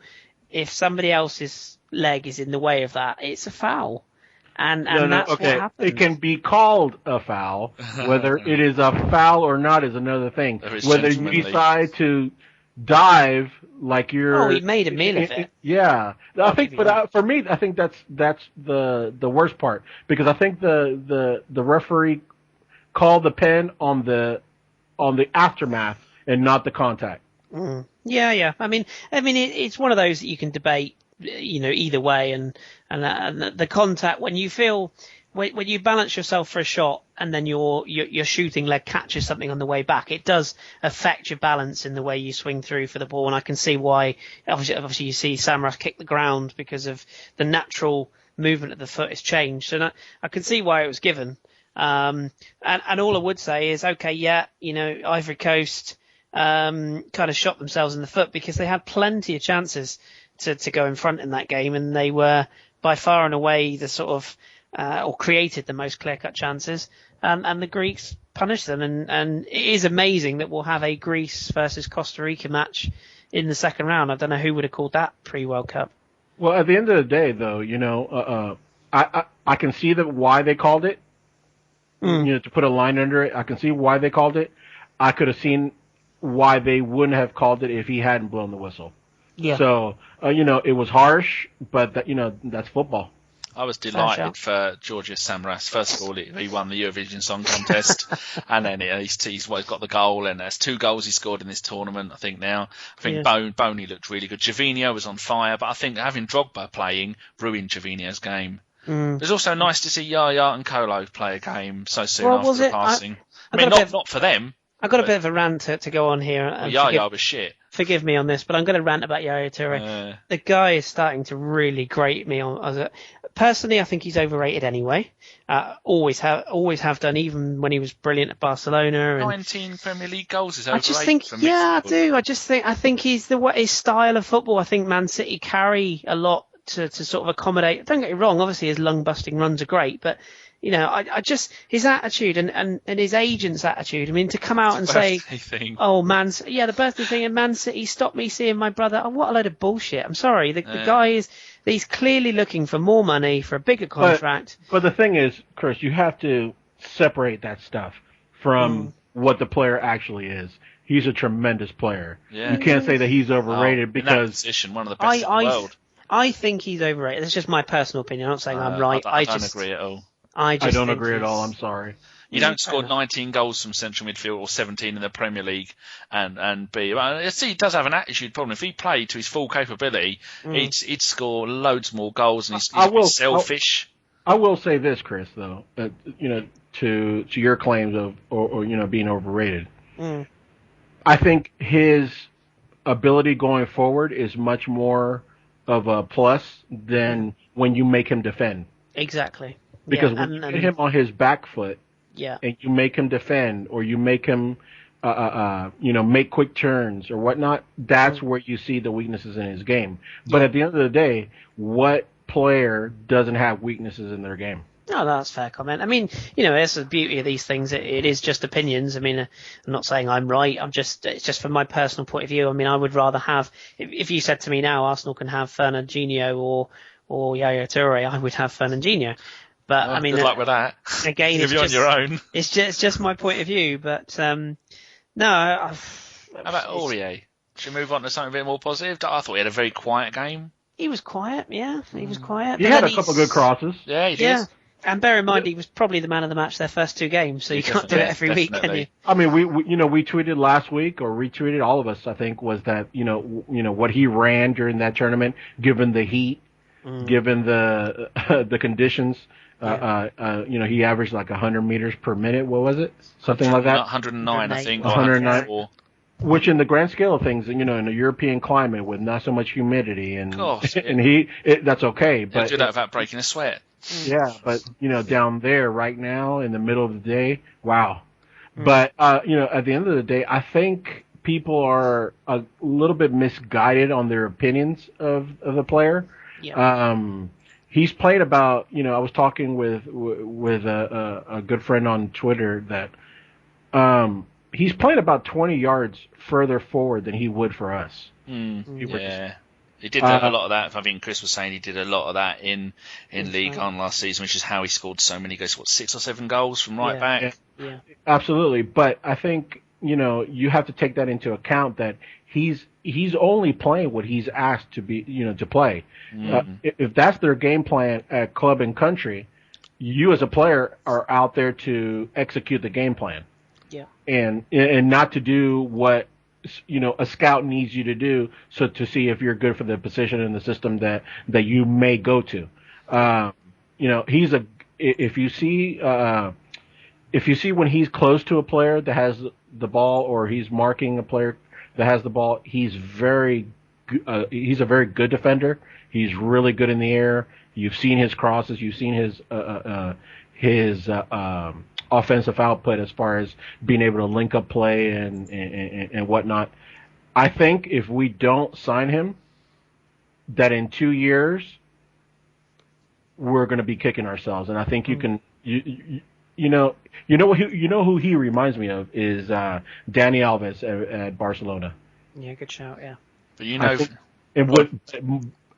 if somebody else's leg is in the way of that, it's a foul. And that's what happens. It can be called a foul. Whether it is a foul or not is another thing. Whether you decide to dive like you're. Oh, he made a meal of it. Yeah, for me, I think that's the worst part because I think the referee called the pen on the aftermath and not the contact. Yeah. I mean, it's one of those that you can debate, either way, and the contact when you feel when you balance yourself for a shot and then your shooting leg catches something on the way back, it does affect your balance in the way you swing through for the ball. And I can see why. Obviously, you see Samaras kick the ground because of the natural movement of the foot has changed, and I can see why it was given. And all I would say is, okay, Ivory Coast kind of shot themselves in the foot because they had plenty of chances to go in front in that game, and they were by far and away the sort of or created the most clear-cut chances, and the Greeks punished them. And it is amazing that we'll have a Greece versus Costa Rica match in the second round. I don't know who would have called that pre-World Cup. Well, at the end of the day, though, I can see why they called it. To put a line under it, I can see why they called it. I could have seen why they wouldn't have called it if he hadn't blown the whistle. Yeah. So, it was harsh, but that's football. I was delighted for Georgios Samaras. First of all, he won the Eurovision Song Contest, and then he's got the goal, and there's 2 goals he scored in this tournament, I think now. I think Boney looked really good. Gervinho was on fire, but I think having Drogba playing ruined Gervinho's game. It was also nice to see Yaya and Kolo play a game so soon after the passing. Not for them. I've got a bit of a rant to go on here. Yaya was shit. Forgive me on this, but I'm going to rant about Yaya Toure. The guy is starting to really grate me on. Personally, I think he's overrated anyway. Always have done, even when he was brilliant at Barcelona. 19 Premier League goals is overrated. I do. I think he's his style of football. I think Man City carry a lot to sort of accommodate. Don't get me wrong. Obviously, his lung-busting runs are great, but I just his attitude and his agent's attitude. I mean, to come out and say, "Oh, the birthday thing in Man City stopped me seeing my brother." Oh, what a load of bullshit! I'm sorry. The guy he's clearly looking for more money for a bigger contract. But the thing is, Chris, you have to separate that stuff from what the player actually is. He's a tremendous player. Yeah. You can't say that he's overrated because in that position, one of the best in the world. I think he's overrated. That's just my personal opinion. I'm not saying I'm right. I don't agree at all. I don't agree at all. I'm sorry. You don't score 19 goals from central midfield or 17 in the Premier League and be. Well, see, he does have an attitude problem. If he played to his full capability, he'd score loads more goals, and he's a bit selfish. I will say this, Kris, though, to your claims of or being overrated. I think his ability going forward is much more of a plus than when you make him defend. Exactly. Because when you get him on his back foot, and you make him defend, or you make him, make quick turns or whatnot, that's where you see the weaknesses in his game. But at the end of the day, what player doesn't have weaknesses in their game? No, that's a fair comment. I mean, that's the beauty of these things. It is just opinions. I mean, I'm not saying I'm right. It's just from my personal point of view. I mean, I would rather have, if you said to me now, Arsenal can have Fernandinho or Yaya Toure, I would have Fernandinho. But I mean, good luck with that. Again, if you're on your own, it's just my point of view. But no. How about Aurier? Should we move on to something a bit more positive? I thought he had a very quiet game. He was quiet, yeah. He was quiet. He had a couple of good crosses. Yeah, he did. Yeah. And bear in mind, he was probably the man of the match their first 2 games, so you can't do it every week, can you? I mean, we tweeted last week, or retweeted, all of us, I think, was that what he ran during that tournament, given the heat, given the conditions. He averaged like 100 meters per minute. What was it? Something like that. 109, I think. 109. Which, in the grand scale of things, in a European climate with not so much humidity and that's okay. But do that without breaking a sweat. Yeah, but down there right now in the middle of the day, wow. But at the end of the day, I think people are a little bit misguided on their opinions of the player. Yeah. He's played about, I was talking with a good friend on Twitter that he's played about 20 yards further forward than he would for us. He did a lot of that. I think Kris was saying he did a lot of that in League One last season, which is how he scored so many goals. 6 or 7 goals from right back? Yeah. Absolutely. But I think, you have to take that into account that he's only playing what he's asked to be, to play. If that's their game plan at club and country, you as a player are out there to execute the game plan. Yeah. And not to do what a scout needs you to do, so to see if you're good for the position in the system that you may go to. If you see when he's close to a player that has the ball, or he's marking a player that has the ball, he's a very good defender. He's really good in the air. You've seen his crosses. You've seen his offensive output as far as being able to link up play and whatnot. I think if we don't sign him, that in 2 years we're going to be kicking ourselves. And I think you can, who he reminds me of is Dani Alves at Barcelona. Yeah, good shout. Yeah, but it would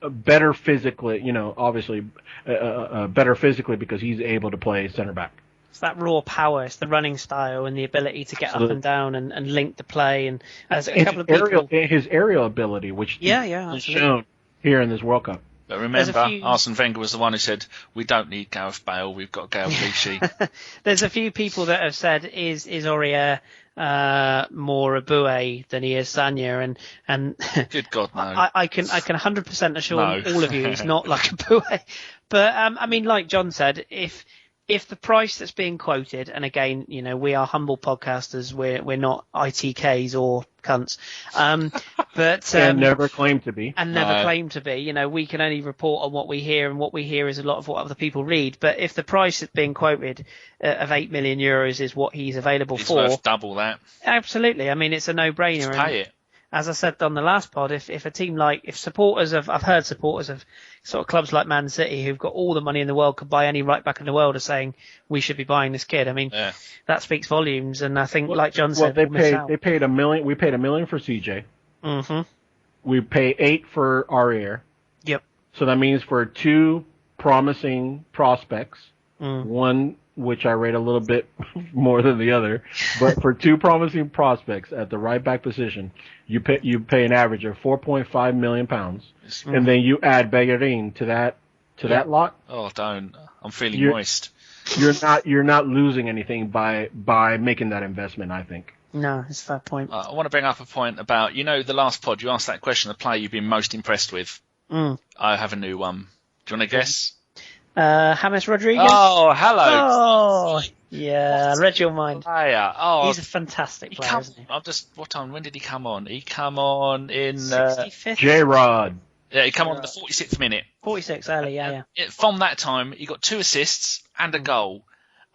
better physically, obviously better physically because he's able to play center back. It's that raw power, it's the running style and the ability to get up and down and link the play. And as a couple of people, his aerial ability, which is shown here in this World Cup. But remember, Arsene Wenger was the one who said, we don't need Gareth Bale, we've got Gael Clichy. There's a few people that have said, is Aurier more a Boué than he is Sagna, and good God, no. I can 100% assure all of you he's not like a Boué. But I mean, like John said, if the price that's being quoted, and again, we are humble podcasters, we're not ITKs or cunts, but and never claim to be, claim to be. We can only report on what we hear, and what we hear is a lot of what other people read. But if the price that's being quoted of €8 million is what he's available for, worth double that. Absolutely. I mean, it's a no-brainer. Just pay it. As I said on the last pod, if a team if supporters of, I've heard supporters of sort of clubs like Man City who've got all the money in the world, could buy any right back in the world, are saying we should be buying this kid. I mean, that speaks volumes. And I think, like John said, they paid $1 million. We paid $1 million for CJ. Mm-hmm. We pay $8 million for Aurier. Yep. So that means for 2 promising prospects, one which I rate a little bit more than the other, but for 2 promising prospects at the right back position, you pay an average of £4.5 million, and then you add Bellerin to that lot. Oh, don't! I'm feeling moist. you're not losing anything by making that investment, I think. No, it's a fair point. I want to bring up a point about, the last pod, you asked that question, the player you've been most impressed with. I have a new one. Do you want to guess? James Rodriguez? Oh, hello. Oh, yeah, I read your mind. Player. Oh, he's a fantastic player, isn't he? What time? When did he come on? He come on in 65th? J-Rod. Yeah, he come on in the 46th minute. 46 early, yeah. From that time, he got 2 assists and a goal.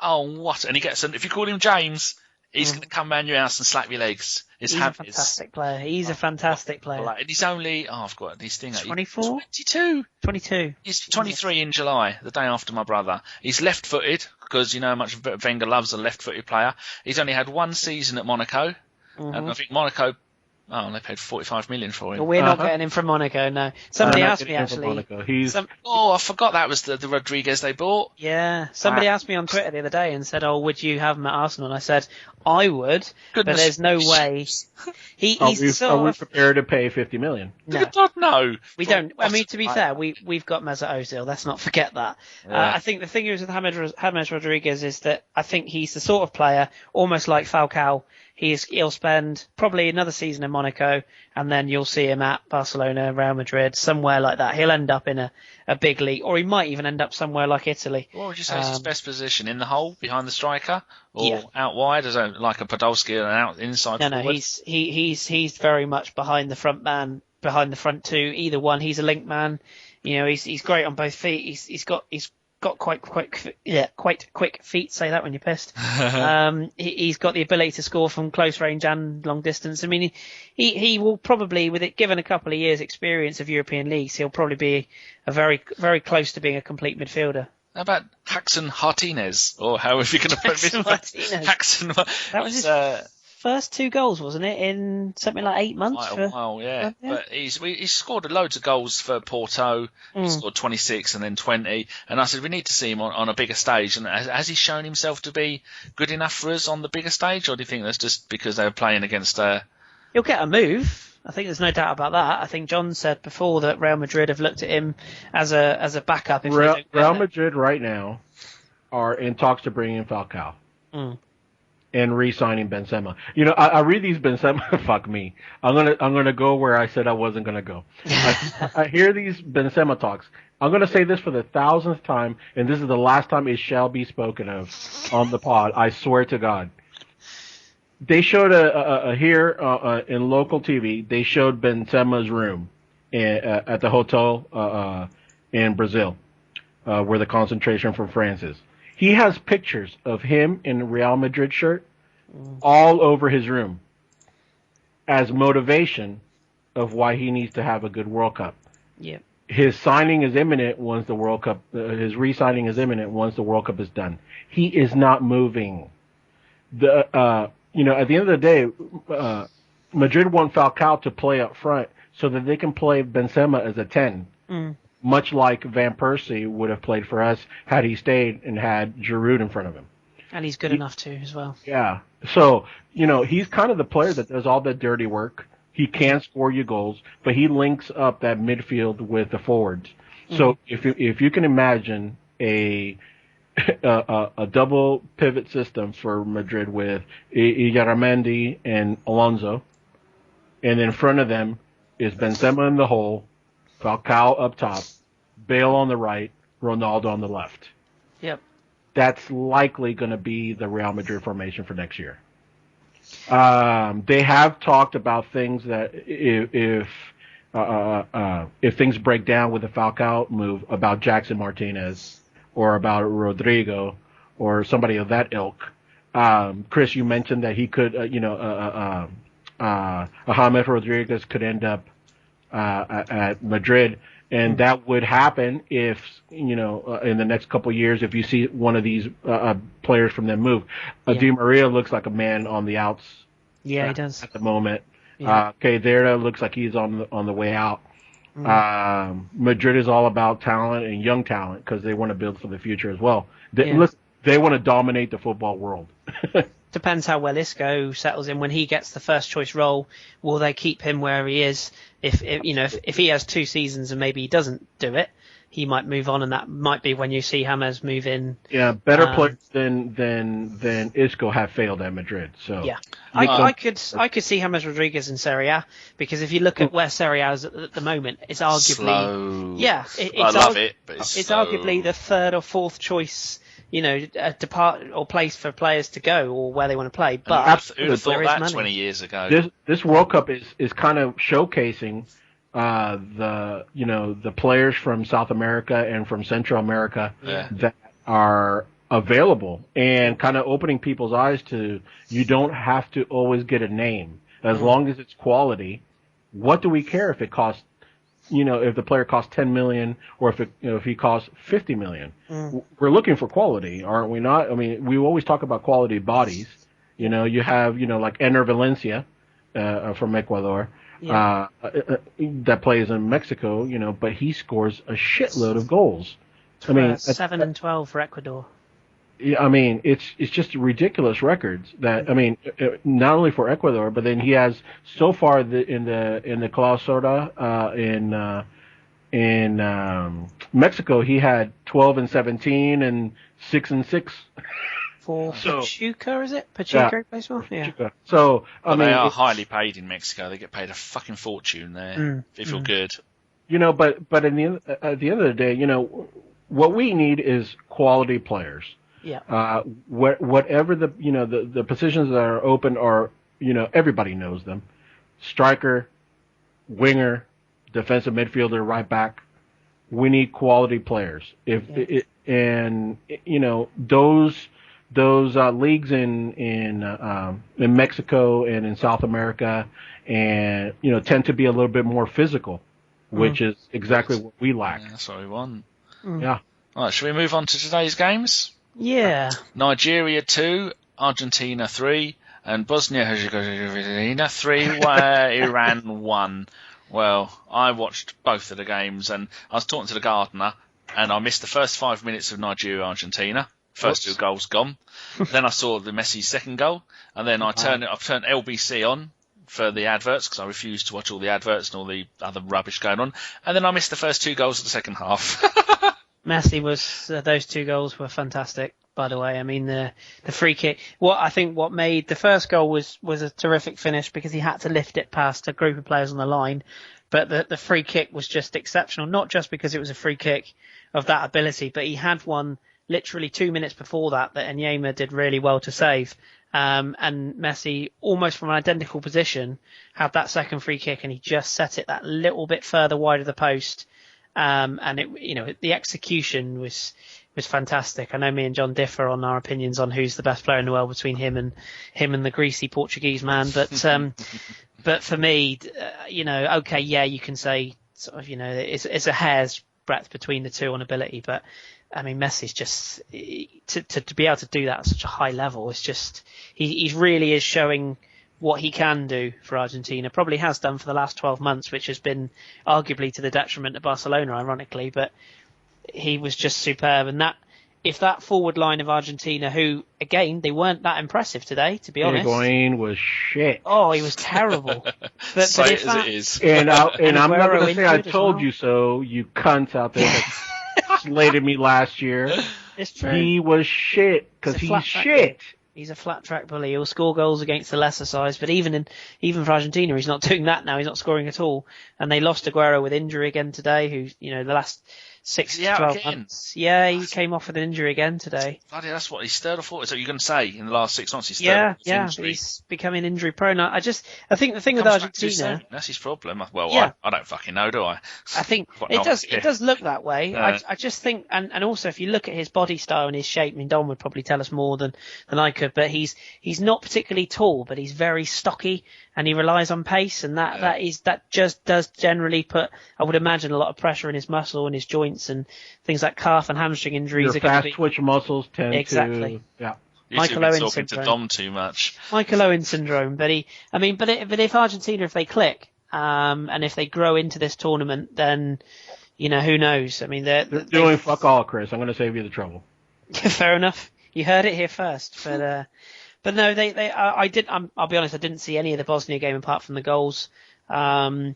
Oh, what? And he gets, if you call him James, he's going to come round your house and slap your legs. He's a fantastic player. He's a fantastic player. And he's only, I've got this thing. 24? 22. 22. He's 23 in July, the day after my brother. He's left-footed, because you know how much Wenger loves a left-footed player. He's only had 1 season at Monaco. And I think Monaco, they paid 45 million for him. Well, we're not getting him from Monaco, no. Somebody asked me, actually. I forgot that was the Rodriguez they bought. Yeah. Somebody asked me on Twitter the other day and said, would you have him at Arsenal? And I said, I would, but there's no way. Are we prepared to pay 50 million? No. God, no. We don't. I mean, to be fair, we've got Mesut Ozil. Let's not forget that. Yeah. I think the thing is with James Rodriguez is that I think he's the sort of player, almost like Falcao. He'll spend probably another season in Monaco, and then you'll see him at Barcelona, Real Madrid, somewhere like that. He'll end up in a big league, or he might even end up somewhere like Italy. What would you say is his best position? In the hole, behind the striker, or out wide, as like a Podolski, and out inside? No, he's very much behind the front man, behind the front two. Either one, he's a link man. He's great on both feet. He's got quite quick feet. Say that when you're pissed. He's got the ability to score from close range and long distance. I mean, he will probably, with it given a couple of years' experience of European leagues, he'll probably be a very, very close to being a complete midfielder. How about Jackson Martinez, or however you can put it? Jackson. That was his first 2 goals, wasn't it, in something like 8 months? Quite a while, yeah. But he's scored loads of goals for Porto. He scored 26 and then 20. And I said, we need to see him on a bigger stage. And has he shown himself to be good enough for us on the bigger stage? Or do you think that's just because they were playing against... He'll get a move. I think there's no doubt about that. I think John said before that Real Madrid have looked at him as a backup. If Real Madrid right now are in talks to bring in Falcao. And re-signing Benzema. I read these Benzema. Fuck me. I'm gonna go where I said I wasn't gonna go. I hear these Benzema talks. I'm gonna say this for the 1000th time, and this is the last time it shall be spoken of on the pod. I swear to God. They showed here in local TV. They showed Benzema's room at the hotel in Brazil, where the concentration from France is. He has pictures of him in a Real Madrid shirt all over his room as motivation of why he needs to have a good World Cup. Yeah. His signing is imminent once the World Cup, his re-signing is imminent once the World Cup is done. He is not moving. At the end of the day, Madrid want Falcao to play up front so that they can play Benzema as a 10. Much like Van Persie would have played for us had he stayed and had Giroud in front of him. And he's good enough to as well. Yeah. So, he's kind of the player that does all the dirty work. He can score you goals, but he links up that midfield with the forwards. So if you can imagine a double pivot system for Madrid with Illarramendi and Alonso, and in front of them is Benzema in the hole, Falcao up top, Bale on the right, Ronaldo on the left. Yep. That's likely going to be the Real Madrid formation for next year. They have talked about things that if things break down with the Falcao move, about Jackson Martinez or about Rodrigo or somebody of that ilk. Kris, you mentioned that he could, James Rodriguez could end up at Madrid, and that would happen if, in the next couple of years, if you see one of these players from them move. Di Maria looks like a man on the outs. Yeah, he does at the moment. Yeah. Verda looks like he's on the way out. Madrid is all about talent and young talent because they want to build for the future as well. They want to dominate the football world. Depends how well Isco settles in when he gets the first choice role. Will they keep him where he is? If he has 2 seasons and maybe he doesn't do it, he might move on, and that might be when you see James move in. Yeah, better players than Isco have failed at Madrid. So yeah, I could see James Rodriguez in Serie A, because if you look at where Serie A is at the moment, it's arguably slow. Yeah, I love it, but it's slow. arguably the third or fourth choice, or place for players to go or where they want to play. But who'd have thought that 20 years ago? This World Cup is kind of showcasing the players from South America and from Central America that are available, and kind of opening people's eyes to, you don't have to always get a name as long as it's quality. What do we care if it costs? If the player costs 10 million or if he costs 50 million, we're looking for quality, aren't we not? I mean, we always talk about quality bodies. You have, like Ener Valencia, from Ecuador, that plays in Mexico, but he scores a shitload of goals. 7 and 12 for Ecuador. Yeah, I mean, it's just ridiculous records that, not only for Ecuador, but then he has so far in the Clausura, in Mexico, he had 12 and 17 and 6 and 6. For Pachuca, is it? Pachuca plays for? Yeah. Pachuca. So, they are highly paid in Mexico. They get paid a fucking fortune there. They feel good. But at the end of the day, what we need is quality players. Yeah. Whatever the positions that are open are, everybody knows them. Striker, winger, defensive midfielder, right back. We need quality players. Those leagues in Mexico and in South America, and tend to be a little bit more physical, which is exactly what we lack. Yeah, that's what we want. Yeah. All right, shall we move on to today's games? Yeah. Nigeria 2, Argentina 3, and Bosnia-Herzegovina 3, Iran 1. Well, I watched both of the games, and I was talking to the gardener, and I missed the first 5 minutes of Nigeria-Argentina. First 2 goals gone. Then I saw the Messi second goal, and then I've turned LBC on for the adverts, because I refuse to watch all the adverts and all the other rubbish going on. And then I missed the first 2 goals of the second half. Messi those 2 goals were fantastic, by the way. I mean, the free kick. What made the first goal was a terrific finish, because he had to lift it past a group of players on the line. But the free kick was just exceptional, not just because it was a free kick of that ability, but he had one literally 2 minutes before that Enyema did really well to save. And Messi, almost from an identical position, had that second free kick, and he just set it that little bit further wide of the post. And the execution was fantastic. I know me and John differ on our opinions on who's the best player in the world between him and the greasy Portuguese man. But for me, you can say sort of, it's a hair's breadth between the two on ability, but I mean, Messi's just to be able to do that at such a high level. It's just he really is showing what he can do for Argentina. Probably has done for the last 12 months, which has been arguably to the detriment of Barcelona, ironically. But he was just superb. And if that forward line of Argentina, who again they weren't that impressive today, to be honest. Higuain was shit. Oh, he was terrible. But Say it as it is. And I'm not going to say I told you so, you cunts out there that slated me last year. It's true. He was shit because he's shit. He's a flat track bully. He'll score goals against the lesser sides, but even for Argentina, he's not doing that now. He's not scoring at all. And they lost Aguero with injury again today, who, the last 6 to 12 months. Yeah, he came off with an injury again today. Bloody, that's what he's stirred off. Is that what you're going to say? In the last 6 months, he's stirred off injury. He's becoming injury prone. I think the thing with Argentina, that's his problem. Well, yeah. I don't fucking know, do I? I think it does look that way. I just think, and also if you look at his body style and his shape, I mean, Don would probably tell us more than I could, but he's not particularly tall, but he's very stocky, and he relies on pace, and that just does generally put, I would imagine, a lot of pressure in his muscle and his joints, and things like calf and hamstring injuries. Your fast twitch muscles tend to Michael Owen talking syndrome. To Dom too much. Michael Owen syndrome. But if Argentina, if they click, and if they grow into this tournament, then who knows? I mean, they're doing fuck all, Chris. I'm going to save you the trouble. Fair enough. You heard it here first, but no, I'll be honest, I didn't see any of the Bosnia game apart from the goals. And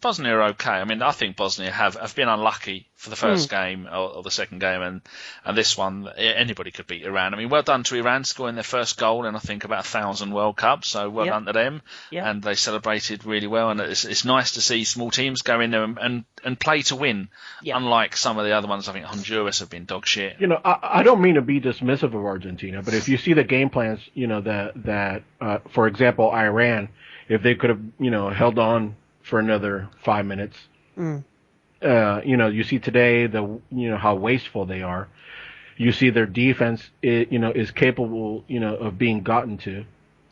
Bosnia are okay. I mean, I think Bosnia have been unlucky for the first game or the second game, and this one, anybody could beat Iran. I mean, well done to Iran scoring their first goal in, I think, about 1,000 World Cups, so well done to them. Yep. And they celebrated really well, and it's nice to see small teams go in there and play to win, unlike some of the other ones. I think Honduras have been dog shit. You know, I don't mean to be dismissive of Argentina, but if you see the game plans, you know, that for example, Iran, if they could have, you know, held on for another 5 minutes, you know, you see today how wasteful they are. You see their defense, is capable, of being gotten to.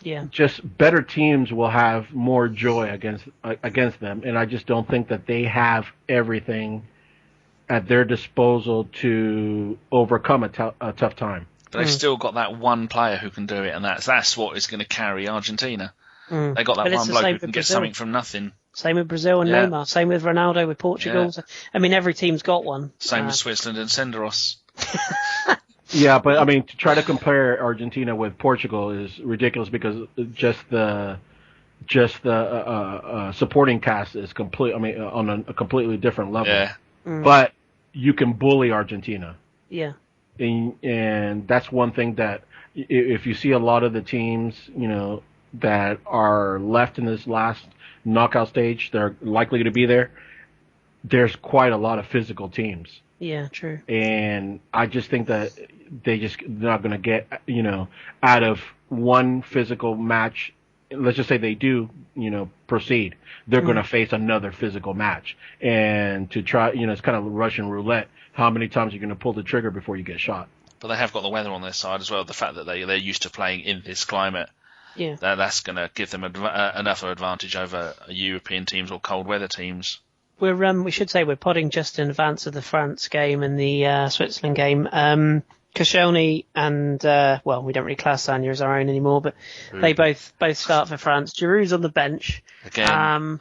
Yeah. Just better teams will have more joy against them, and I just don't think that they have everything at their disposal to overcome a tough time. But they've still got that one player who can do it, and that's what is going to carry Argentina. They got that one bloke who can get something from nothing. Same with Brazil and Neymar. Same with Ronaldo with Portugal. Yeah. I mean, every team's got one. Same with Switzerland and Senderos. Yeah, but I mean, to try to compare Argentina with Portugal is ridiculous because just the supporting cast is on a completely different level. Yeah. But you can bully Argentina. Yeah. And that's one thing that if you see a lot of the teams, that are left in this last knockout stage, they're likely to be there. There's quite a lot of physical teams. Yeah, true. And I just think that they're not going to get, out of one physical match. Let's just say they do, proceed. They're going to face another physical match. And to try, it's kind of Russian roulette. How many times you're going to pull the trigger before you get shot? But they have got the weather on their side as well. The fact that they're used to playing in this climate. Yeah. That's going to give them enough advantage over European teams or cold weather teams. We should say we're podding just in advance of the France game and the Switzerland game. Koscielny and we don't really class Sanya as our own anymore, but they both start for France. Giroud's on the bench again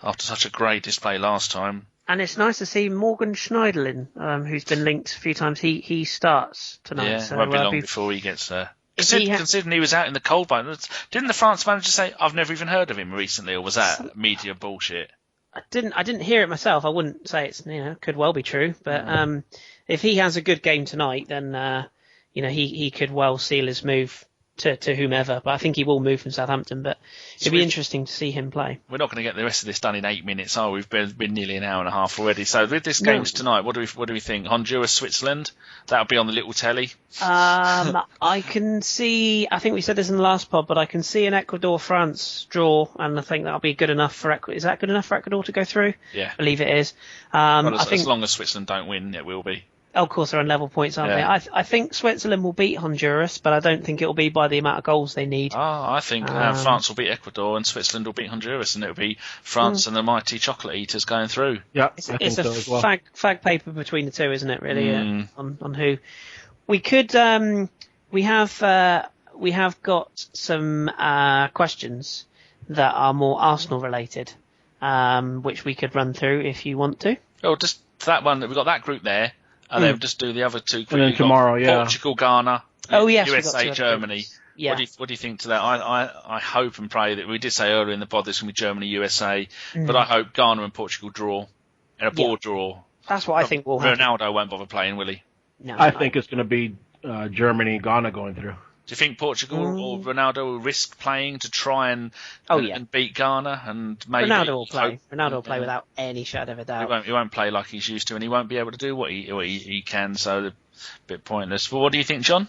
after such a great display last time. And it's nice to see Morgan Schneiderlin, who's been linked a few times. He starts tonight. Yeah, so it won't be long before he gets there. Considering he was out in the cold, didn't the France manager say, "I've never even heard of him recently," or was that media bullshit? I didn't hear it myself. I wouldn't say it's could well be true, but if he has a good game tonight, then he could well seal his move to whomever. But I think he will move from Southampton. But it'd be interesting to see him play. We're not going to get the rest of this done in 8 minutes, are we? We've been nearly an hour and a half already. So with this games tonight, what do we think? Honduras, Switzerland, that'll be on the little telly. I can see. I think we said this in the last pod, but I can see an Ecuador-France draw, and I think that'll be good enough for Ecuador. Is that good enough for Ecuador to go through? Yeah, I believe it is. As long as Switzerland don't win, it will be. Of course, they're on level points, aren't they? I think Switzerland will beat Honduras, but I don't think it will be by the amount of goals they need. I think France will beat Ecuador and Switzerland will beat Honduras, and it will be France and the mighty chocolate eaters going through. Yeah, it's a fag paper between the two, isn't it? Really, on who we could. We have got some questions that are more Arsenal related, which we could run through if you want to. Oh, just that one. We've got that group there. And then just do the other two. And then tomorrow, Portugal, Ghana, USA, Germany. Yeah. What do you think to that? I hope and pray that we did say earlier in the pod this can be Germany, USA, but I hope Ghana and Portugal draw in a poor draw. That's what I think will happen. Ronaldo won't bother playing, will he? No, I think it's going to be Germany, Ghana going through. Do you think Portugal or Ronaldo will risk playing to try and beat Ghana and maybe Ronaldo will play. Ronaldo will play without any shadow of a doubt. He won't play like he's used to, and he won't be able to do what he can. So a bit pointless. But what do you think, John?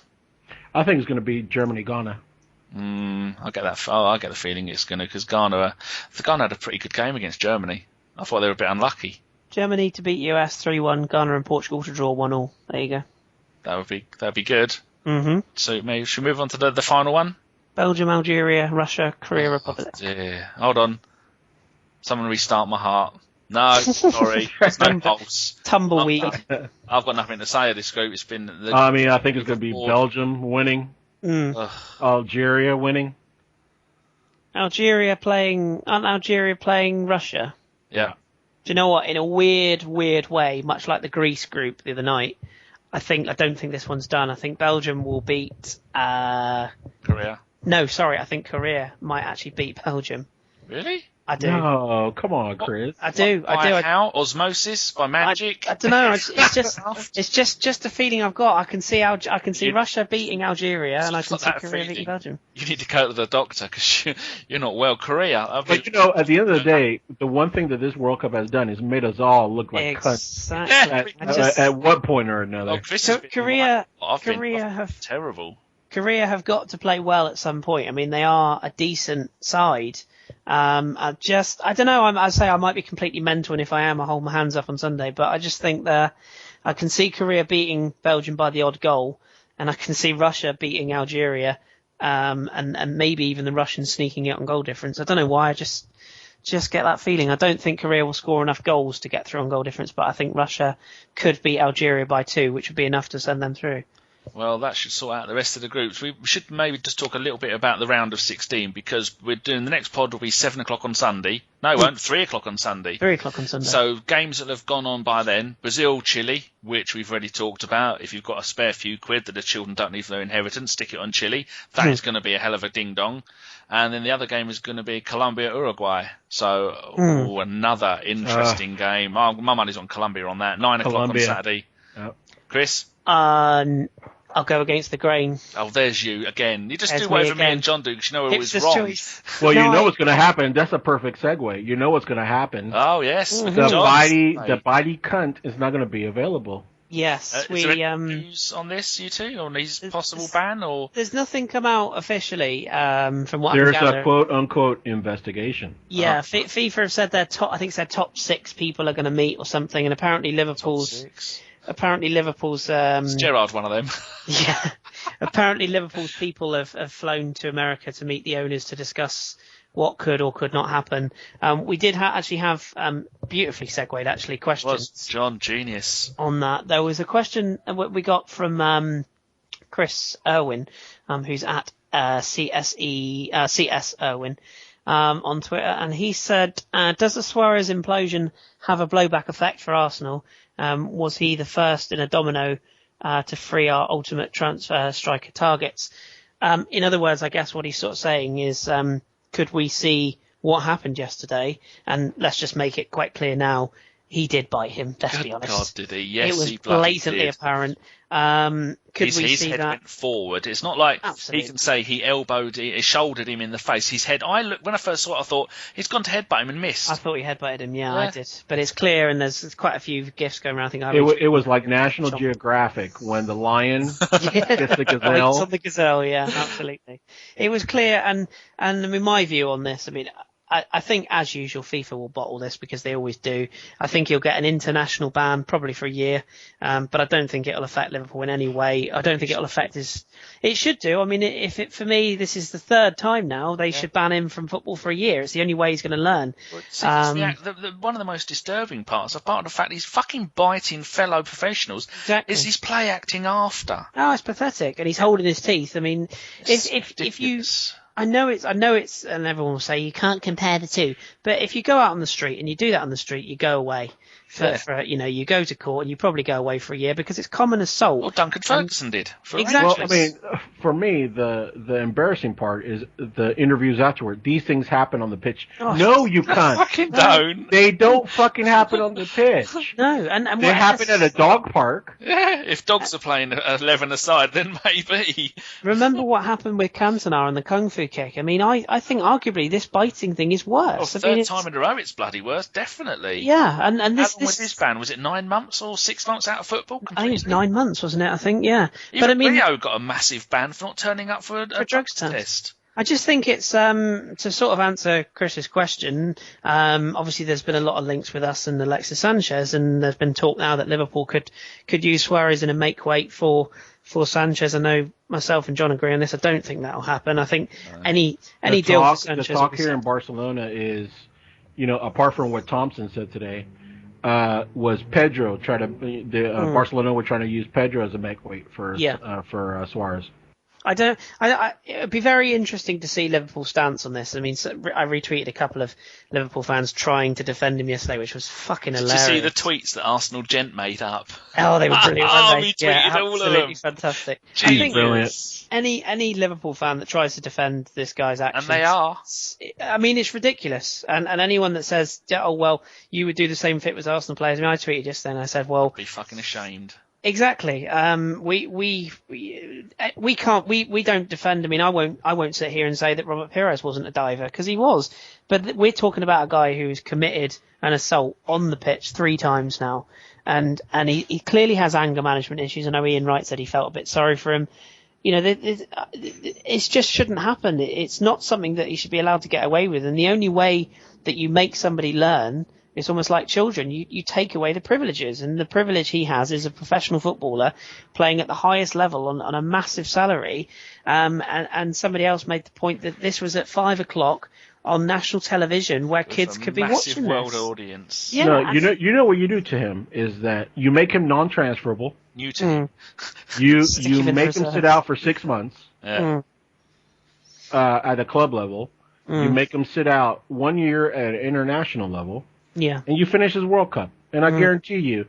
I think it's going to be Germany, Ghana. I get that. I get the feeling it's going to because Ghana had a pretty good game against Germany. I thought they were a bit unlucky. Germany to beat US 3-1. Ghana and Portugal to draw 1-1. There you go. That'd be good. Mm-hmm. So maybe should we move on to the final one? Belgium, Algeria, Russia, Korea, Republic. Yeah. Hold on. Someone restart my heart. No, sorry. There's no pulse. Tumbleweed. I've got nothing to say of this group. It's been. I think it's going to be Belgium winning. Algeria winning. Aren't Algeria playing Russia? Yeah. Do you know what? In a weird way, much like the Greece group the other night, I don't think this one's done. I think Belgium will beat Korea. No, sorry. I think Korea might actually beat Belgium. Really? I do. No, come on, Kris. I do. How? Osmosis? By magic? I don't know. It's just a feeling I've got. I can see Russia beating Algeria, and I can see Korea beating Belgium. You need to go to the doctor because you're not well. Korea. But at the end of the day, the one thing that this World Cup has done is made us all look like cunts. At one point or another. Korea have terrible. Korea have got to play well at some point. I mean, they are a decent side. I don't know. I'd say I might be completely mental, and if I am, I'll hold my hands up on Sunday. But I just think that I can see Korea beating Belgium by the odd goal, and I can see Russia beating Algeria, and maybe even the Russians sneaking it on goal difference. I don't know why. I just get that feeling. I don't think Korea will score enough goals to get through on goal difference, but I think Russia could beat Algeria by 2, which would be enough to send them through. Well, that should sort out the rest of the groups. We should maybe just talk a little bit about the round of 16 because we're doing the next pod will be 7 o'clock on Sunday. No, it won't. 3 o'clock on Sunday. 3 o'clock on Sunday. So games that have gone on by then: Brazil, Chile, which we've already talked about. If you've got a spare few quid that the children don't need for their inheritance, stick it on Chile. That is going to be a hell of a ding dong. And then the other game is going to be Colombia, Uruguay. So another interesting game. My money's on Colombia on that. 9 o'clock on Saturday. Yep. Kris? I'll go against the grain. Oh, there's you again. You just do whatever me and John do because you know we're always wrong. Choice. Well, you know what's going to happen. That's a perfect segue. You know what's going to happen. Oh, yes. The bitey cunt is not going to be available. Yes, is there any news on this, you two, on his possible ban, or there's nothing come out officially from what there's I a quote unquote investigation. Yeah, FIFA have said their top 6 people are going to meet or something, and apparently Liverpool's. Is Gerrard one of them? Yeah, apparently Liverpool's people have flown to America to meet the owners to discuss what could or could not happen. We did actually have beautifully segued questions. Was John genius on that? There was a question we got from Chris Irwin, who's at CS Irwin on Twitter, and he said, "Does the Suarez implosion have a blowback effect for Arsenal? Was he the first in a domino to free our ultimate transfer striker targets?" In other words, I guess what he's sort of saying is, could we see what happened yesterday? And let's just make it quite clear now, he did bite him, let's be honest. God, did he? Yes, it was he bloody blatantly did. Apparent. His head went forward. It's not like he can say he shouldered him in the face. His head, when I first saw it, I thought he's gone to headbutt him and missed. I thought he headbutted him, yeah, I did. But it's clear, and there's quite a few gifs going around. I think it was like National Geographic when the lion gets the gazelle. It's on the gazelle, yeah, absolutely. It was clear, and I mean, my view on this, I mean, I think, as usual, FIFA will bottle this because they always do. I think he'll get an international ban, probably for a year, but I don't think it'll affect Liverpool in any way. I don't think it'll affect his... It should do. I mean, for me, this is the 3rd time now they should ban him from football for a year. It's the only way he's going to learn. Well, one of the most disturbing parts, apart from the fact he's fucking biting fellow professionals, is his play acting after. Oh, it's pathetic, and he's holding his teeth. I mean, if you... I know it's, and everyone will say you can't compare the two, but if you go out on the street and you do that on the street, you go away for you go to court and you probably go away for a year because it's common assault. Well, Duncan Ferguson did. Exactly. Well, I mean, for me, the embarrassing part is the interviews afterward. These things happen on the pitch. Oh, no, you can't. Fucking don't. They don't fucking happen on the pitch. No, and they happen at a dog park. Yeah, if dogs are playing 11 aside, then maybe. Remember what happened with Cantona and the Kung Fu kick? I mean, I think arguably this biting thing is worse. Well, third time in a row, it's bloody worse, definitely. Yeah, and this was his ban? Was it 9 months or 6 months out of football? Completely? I think it was 9 months, wasn't it? I think, yeah. Even but I mean, Rio got a massive ban for not turning up for a drugs test. I just think it's to sort of answer Chris's question. Obviously, there's been a lot of links with us and Alexis Sanchez, and there's been talk now that Liverpool could use Suarez in a make weight for Sanchez. I know myself and John agree on this. I don't think that'll happen. I think any deal for Sanchez. The talk here in Barcelona is, apart from what Thompson said today, was Pedro Barcelona were trying to use Pedro as a make weight for Suarez. I don't. It would be very interesting to see Liverpool's stance on this. I mean, I retweeted a couple of Liverpool fans trying to defend him yesterday, which was fucking hilarious. Did you see the tweets that Arsenal Gent made up? Oh, they were brilliant, weren't they? We tweeted all of them. Absolutely fantastic. Genius. I think Brilliant. any Liverpool fan that tries to defend this guy's actions, And they are. I mean, it's ridiculous. And anyone that says, "Oh well, you would do the same if it was Arsenal players," I mean, I tweeted just then. I said, "Well, Be fucking ashamed." Exactly. We can't. We don't defend. I mean, I won't sit here and say that Robert Pires wasn't a diver, because he was. But we're talking about a guy who's committed an assault on the pitch 3 times now, and he clearly has anger management issues. I know Ian Wright said he felt a bit sorry for him. You know, it just shouldn't happen. It's not something that he should be allowed to get away with. And the only way that you make somebody learn, it's almost like children. You take away the privileges, and the privilege he has is a professional footballer playing at the highest level on a massive salary. And somebody else made the point that this was at 5 o'clock on national television where kids could be watching world this. audience. Yeah. No, you know what you do to him is that you make him non-transferable. Newton. You Stick him in make him reserve. sit out for 6 months Yeah. at a club level. You make him sit out 1 year at an international level. Yeah. And you finish his World Cup. And I guarantee you,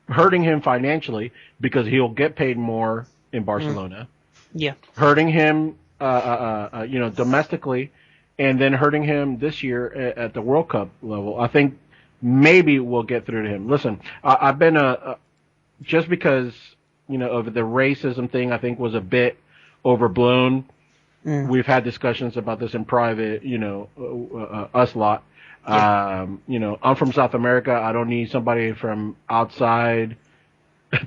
hurting him financially because he'll get paid more in Barcelona. Yeah. Hurting him, domestically, and then hurting him this year at the World Cup level. I think maybe we'll get through to him. Listen, I've been just because of the racism thing, I think was a bit overblown. We've had discussions about this in private. Us lot. Yeah. I'm from South America. I don't need somebody from outside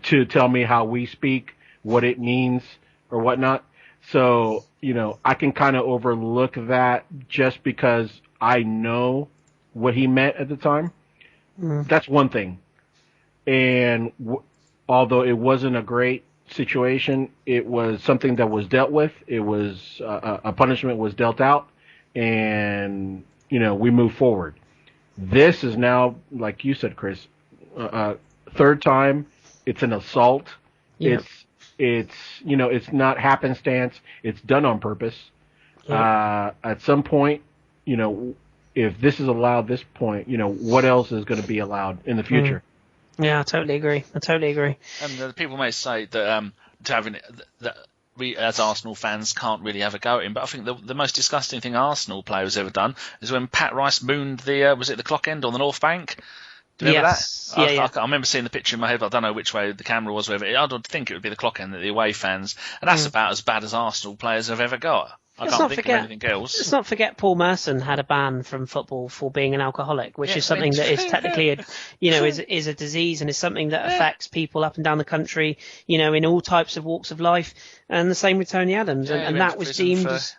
to tell me how we speak, what it means, or whatnot. So, I can kind of overlook that just because I know what he meant at the time. That's one thing. And although it wasn't a great situation, it was something that was dealt with. It was a punishment was dealt out, and we move forward. This is now, like you said, Kris, 3rd time. It's an assault. Yeah. It's not happenstance. It's done on purpose. Yeah. At some point, if this is allowed, this point, what else is going to be allowed in the future? Yeah, I totally agree. And people may say that that we as Arsenal fans can't really have a go at him, but I think the most disgusting thing Arsenal players ever done is when Pat Rice mooned was it the clock end on the North Bank? Do you remember that? I remember seeing the picture in my head, but I don't know which way the camera was. Whether I don't think it would be the clock end, the away fans, and that's about as bad as Arsenal players have ever got. I can't think of anything else. Let's not forget Paul Merson had a ban from football for being an alcoholic, which is something that is technically, is a disease, and is something that affects people up and down the country, in all types of walks of life. And the same with Tony Adams, and that was deemed as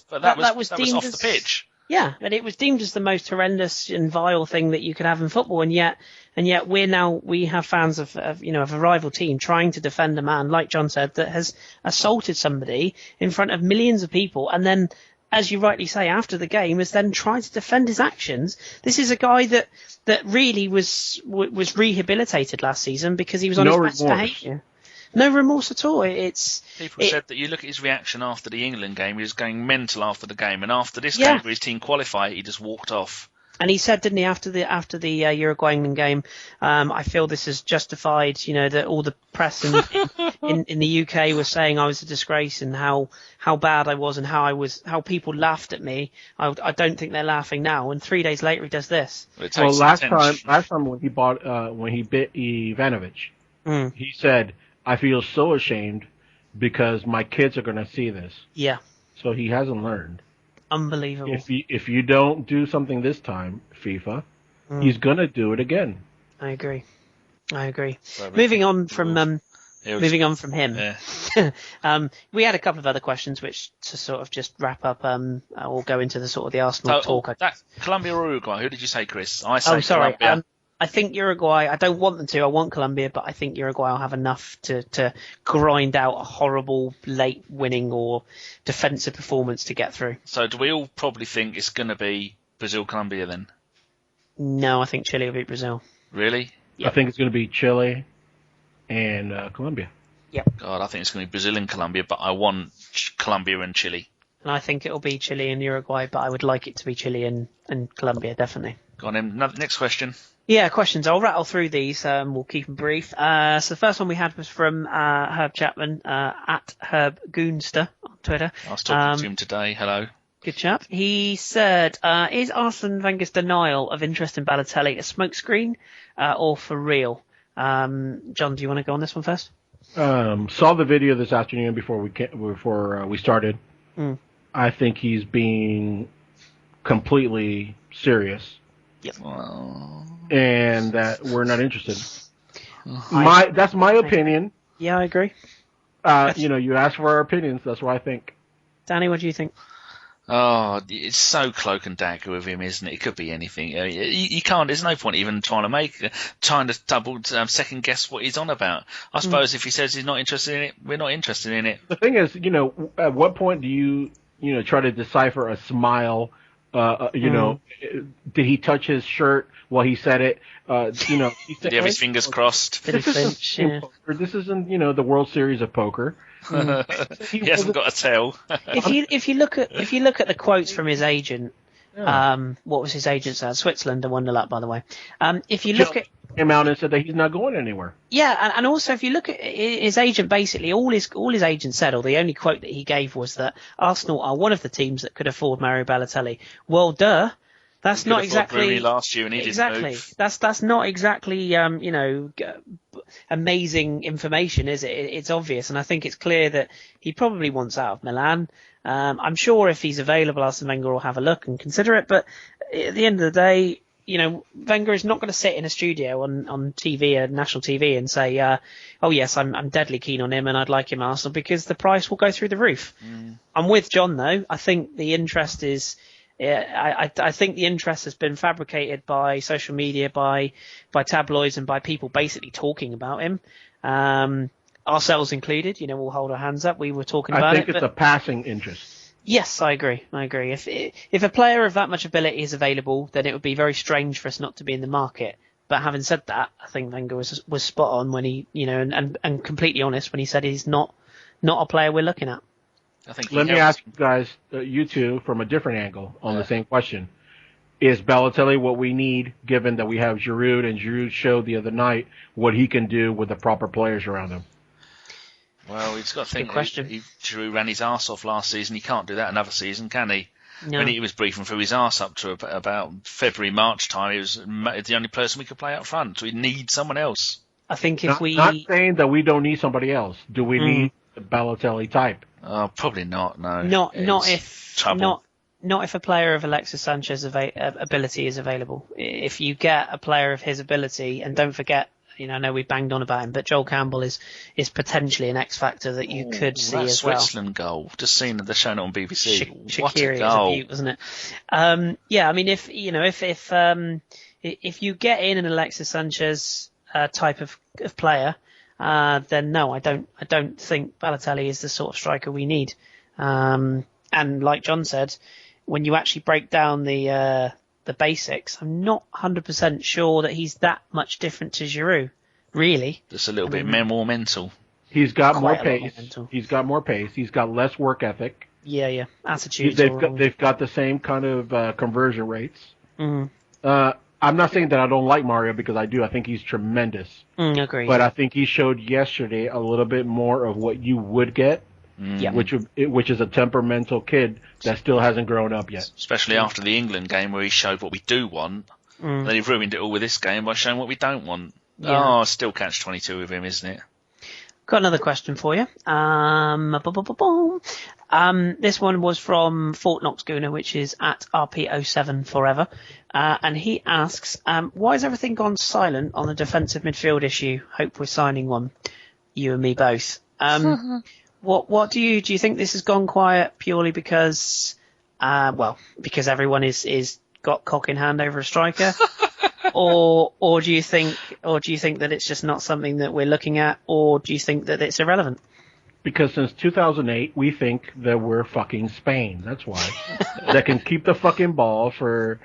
but that was deemed off the pitch. Yeah, and it was deemed as the most horrendous and vile thing that you could have in football, and yet we have fans of a rival team trying to defend a man, like John said, that has assaulted somebody in front of millions of people, and then, as you rightly say, after the game has then tried to defend his actions. This is a guy that really was rehabilitated last season because he was on his best behaviour. No remorse at all. People said that you look at his reaction after the England game, he was going mental after the game, and after this game where his team qualified, he just walked off. And he said, didn't he, after the Uruguayan game, I feel this is justified, that all the press in the UK was saying I was a disgrace and how bad I was and how people laughed at me. I don't think they're laughing now. And 3 days later he does this. Well, last time when he bit Ivanovic, he said, I feel so ashamed because my kids are going to see this. Yeah. So he hasn't learned. Unbelievable. If you don't do something this time, FIFA, he's going to do it again. I agree. Moving on from him. Yeah. We had a couple of other questions which to sort of just wrap up or go into the sort of the Arsenal talk. That Colombia or Uruguay, who did you say, Kris? I say sorry. Colombia. I think Uruguay, I don't want them to, I want Colombia, but I think Uruguay will have enough to grind out a horrible late winning or defensive performance to get through. So do we all probably think it's going to be Brazil-Colombia then? No, I think Chile will beat Brazil. Really? Yep. I think it's going to be Chile and Colombia. Yep. God, I think it's going to be Brazil and Colombia, but I want Colombia and Chile. And I think it'll be Chile and Uruguay, but I would like it to be Chile and Colombia, definitely. Go on, then. Next question. Yeah, questions. I'll rattle through these. We'll keep them brief. So the first one we had was from Herb Chapman, at Herb Goonster on Twitter. I was talking to him today. Hello. Good chap. He said, is Arsene Wenger's denial of interest in Balotelli a smokescreen or for real? John, do you want to go on this one first? Saw the video this afternoon before we started. I think he's being completely serious. Yep. And that we're not interested. That's my opinion. Yeah, I agree. You asked for our opinions. That's what I think. Danny, what do you think? Oh, it's so cloak and dagger with him, isn't it? It could be anything. You can't. There's no point even trying to double second guess what he's on about. I suppose if he says he's not interested in it, we're not interested in it. The thing is, at what point do you try to decipher a smile? Did he touch his shirt while he said it? He said, did he have his fingers crossed? This isn't poker. This isn't the World Series of Poker. He hasn't got a tell. if you look at the quotes from his agent, what was his agent saying? Switzerland, a Wonderland, by the way. If you look at came out and said that he's not going anywhere. Yeah, and also if you look at his agent, basically all his agent said, or the only quote that he gave was that Arsenal are one of the teams that could afford Mario Balotelli. Well, duh. That's not exactly last year, and he didn't move. That's not exactly amazing information, is it? It's obvious, and I think it's clear that he probably wants out of Milan. I'm sure if he's available, Arsene Wenger will have a look and consider it. But at the end of the day, Wenger is not going to sit in a studio on TV, national TV, and say, "Oh yes, I'm deadly keen on him, and I'd like him at Arsenal," because the price will go through the roof. I'm with John though. I think the interest is. I think the interest has been fabricated by social media, by tabloids, and by people basically talking about him, ourselves included. We'll hold our hands up. We were talking about it. I think it's a passing interest. Yes, I agree. If a player of that much ability is available, then it would be very strange for us not to be in the market. But having said that, I think Wenger was spot on when he, and completely honest when he said he's not a player we're looking at. Let me ask you guys, you two, from a different angle on the same question. Is Balotelli what we need, given that we have Giroud, and Giroud showed the other night what he can do with the proper players around him? Well, he's got to think. Giroud ran his arse off last season. He can't do that another season, can he? No. When he was breathing through his arse up to about February, March time, he was the only person we could play up front. So we need someone else. I think not saying that we don't need somebody else. Do we need the Balotelli type? Probably not. No. Not if a player of Alexis Sanchez's ability is available. If you get a player of his ability, and don't forget, I know we banged on about him, but Joel Campbell is potentially an X factor that you could see as well. Switzerland goal, just seen they're showing it on BBC. What a goal! Was a beaut, wasn't it? Yeah, I mean, if you get in an Alexis Sanchez type of player. Then no, I don't think Balotelli is the sort of striker we need. And like John said, when you actually break down the basics, I'm not 100% sure that he's that much different to Giroud. Really, just a little bit more mental. He's got more pace. He's got more pace. He's got less work ethic. Yeah, attitude. They've got the same kind of conversion rates. I'm not saying that I don't like Mario, because I do. I think he's tremendous. Agree. But I think he showed yesterday a little bit more of what you would get, which is a temperamental kid that still hasn't grown up yet. Especially after the England game where he showed what we do want. Then he ruined it all with this game by showing what we don't want. Yeah. Oh, still catch-22 with him, isn't it? Got another question for you. This one was from Fort Knox Gooner, which is at RP07 forever. And he asks, why has everything gone silent on the defensive midfield issue? Hope we're signing one. You and me both. What do you think this has gone quiet purely because, because everyone is got cock in hand over a striker? or do you think that it's just not something that we're looking at, or do you think that it's irrelevant? Because since 2008, we think that we're fucking Spain. That's why. That can keep the fucking ball for,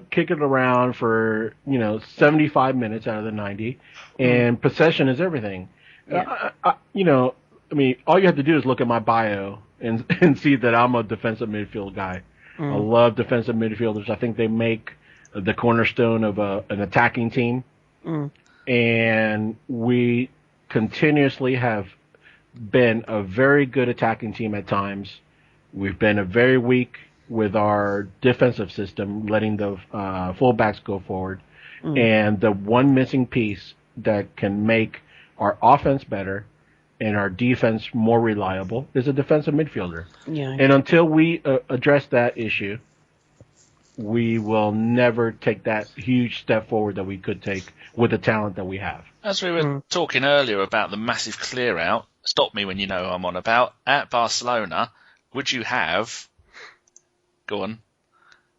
kick it around for, 75 minutes out of the 90. And possession is everything. Yeah. I mean, all you have to do is look at my bio and see that I'm a defensive midfield guy. I love defensive midfielders. I think they make the cornerstone of an attacking team. And we continuously have been a very good attacking team at times. We've been a very weak with our defensive system, letting the fullbacks go forward. And the one missing piece that can make our offense better and our defense more reliable is a defensive midfielder. Yeah. And until we address that issue, we will never take that huge step forward that we could take with the talent that we have. As we were talking earlier about the massive clear out, stop me when you know who I'm on about, at Barcelona, would you have... Go on.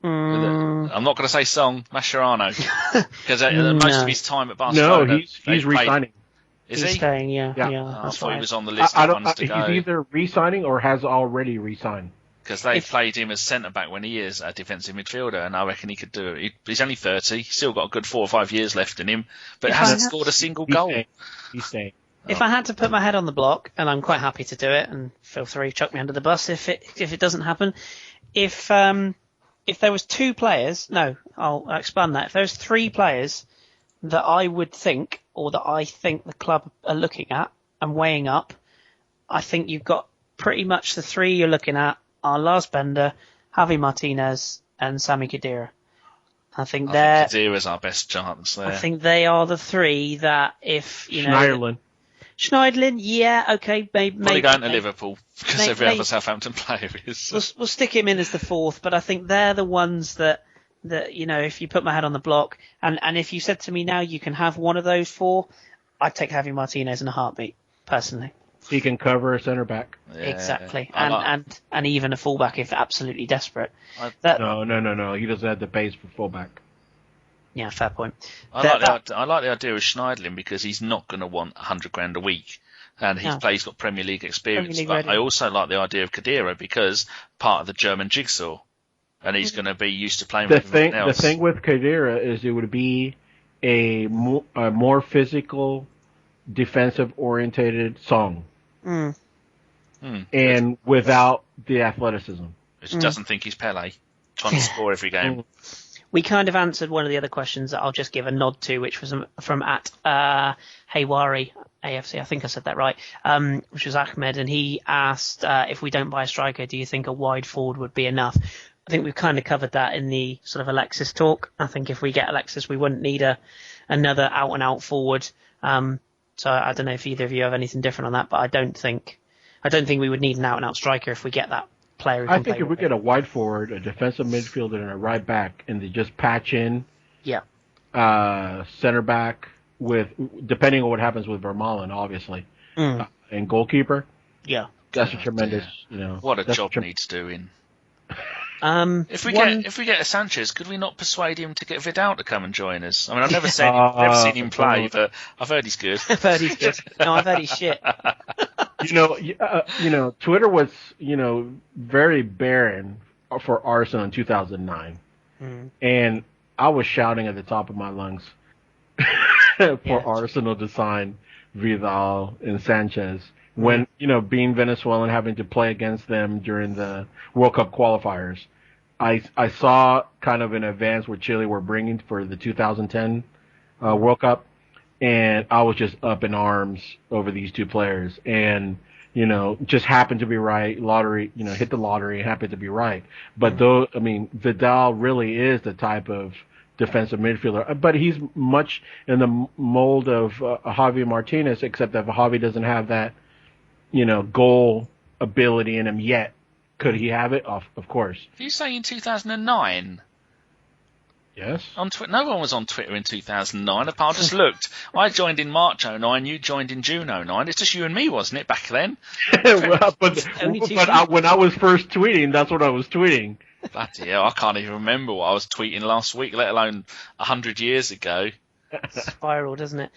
I'm not going to say Song, Mascherano, because most of his time at Barcelona... No, he's re-signing. Is He's he? staying, yeah. I thought he was on the list of ones to go. He's either re-signing or has already re-signed. Because they played him as centre-back when he is a defensive midfielder, and I reckon he could do it. He's only 30, he's still got a good 4 or 5 years left in him, but hasn't scored a single goal. He's staying. If I had to put my head on the block, and I'm quite happy to do it, and feel free to chuck me under the bus if it doesn't happen. If there was 2 players, no, I'll expand that. If there was 3 players that I would think, or that I think the club are looking at and weighing up, I think you've got pretty much the 3 you're looking at are Lars Bender, Javi Martinez, and Sami Khedira. I think Khedira's our best chance there. I think they are the 3 that if, Schneiderlin, yeah, okay, maybe. Probably going to Liverpool, because every other Southampton player is. We'll stick him in as the 4th, but I think they're the ones that if you put my head on the block, and if you said to me now you can have one of those 4, I'd take Javi Martinez in a heartbeat, personally. He can cover a centre back. Yeah, exactly, and even a fullback if absolutely desperate. No. He doesn't have the pace for fullback. Yeah, fair point. I like the idea of Schneiderlin because he's not going to want $100,000 a week, and he's got Premier League experience. But I also like the idea of Khedira because part of the German jigsaw, and he's going to be used to playing with everyone else. The thing with Khedira is it would be a more physical, defensive-orientated song. And without the athleticism. Which doesn't think he's Pele, trying to score every game. We kind of answered one of the other questions that I'll just give a nod to, which was from at Haywari AFC, I think I said that right, which was Ahmed, and he asked if we don't buy a striker, do you think a wide forward would be enough? I think we've kind of covered that in the sort of Alexis talk. I think if we get Alexis, we wouldn't need another out-and-out forward. So I don't know if either of you have anything different on that, but I don't think we would need an out-and-out striker if we get that player. I think if we get a wide forward, a defensive midfielder, and a right back, and they just patch in, center back with, depending on what happens with Vermaelen, obviously, and goalkeeper. Yeah, that's a tremendous. What a job needs doing. If we get a Sanchez, could we not persuade him to get Vidal to come and join us? I mean, I've never seen him play, but I've heard he's good. I've heard he's good. No, I've heard he's shit. Twitter was, very barren for Arsenal in 2009, and I was shouting at the top of my lungs for Arsenal to sign Vidal and Sanchez. When, being Venezuelan, having to play against them during the World Cup qualifiers, I saw kind of an advance where Chile were bringing for the 2010 World Cup, and I was just up in arms over these 2 players, and, just happened to be right, lottery, hit the lottery, happened to be right. But Vidal really is the type of defensive midfielder, but he's much in the mold of Javi Martinez, except that Javi doesn't have that, goal ability in him yet. Could he have it? Of course. Are you saying in 2009? Yes. On no one was on Twitter in 2009. I just looked. I joined in March 09. You joined in June 09. It's just you and me, wasn't it, back then? but when I was first tweeting, that's what I was tweeting. Bloody hell, I can't even remember what I was tweeting last week, let alone 100 years ago. Spiral, doesn't it?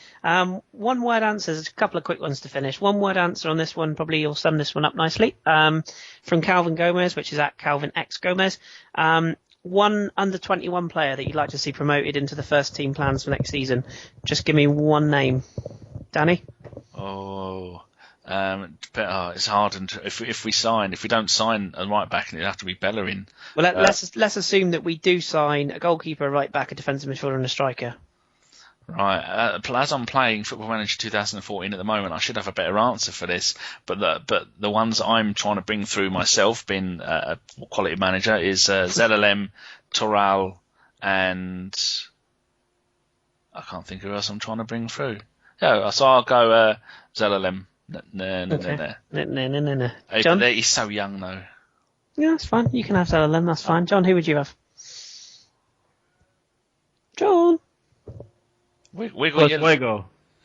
One word answers, a couple of quick ones to finish. One word answer on this one, probably you'll sum this one up nicely. From Calvin Gomez, which is at Calvin X Gomez. One under 21 player that you'd like to see promoted into the first team plans for next season. Just give me one name. Danny? Oh, It's hard. And if we don't sign a right back, it'll have to be Bellerin. Well, let's assume that we do sign a goalkeeper, a right back, a defensive midfielder, and a striker. Right. As I'm playing Football Manager 2014 at the moment, I should have a better answer for this. But the ones I'm trying to bring through myself, being a quality manager, is Zelalem, Toral, and I can't think of who else I'm trying to bring through. Yeah, so I'll go Zelalem. No. John? He's so young though. Yeah, that's fine. You can have Zelalem. That's fine. John, who would you have? John. Wiggle.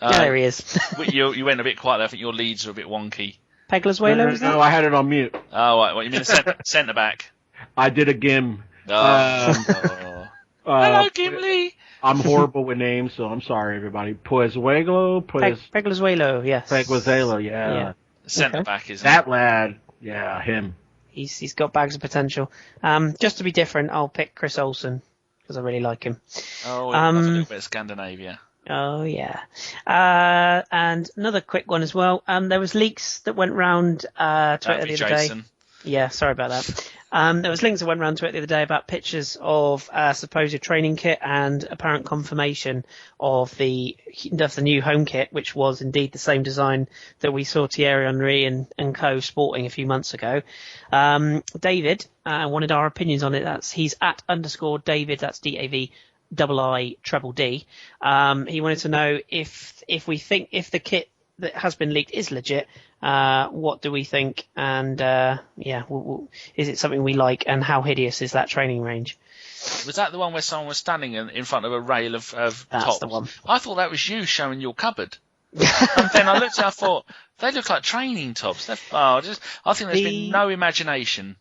There he is. You went a bit quiet there. I think your leads are a bit wonky. Peglerzuelo, is that? No, I had it on mute. Oh, right. What you mean centre back? I did a Gim. Hello, Gimli. I'm horrible with names, so I'm sorry, everybody. Peglerzuelo, yes. Peglerzuelo, yeah. Centre back is that lad. Yeah, him. He's got bags of potential. Just to be different, I'll pick Kris Olsen because I really like him. Oh, I love a little bit of Scandinavia. Oh yeah. And another quick one as well. There was leaks that went round Twitter the other day. Yeah, sorry about that. There was links that went around Twitter the other day about pictures of supposed training kit and apparent confirmation of the new home kit, which was indeed the same design that we saw Thierry Henry and co sporting a few months ago. David wanted our opinions on it. He's at _David. That's DAVIIID. He wanted to know if we think if the kit that has been leaked is legit. What do we think? And is it something we like? And how hideous is that training range? Was that the one where someone was standing in front of a rail of That's tops? the one. I thought that was you showing your cupboard. And then I looked and I thought they look like training tops. I think there's been no imagination.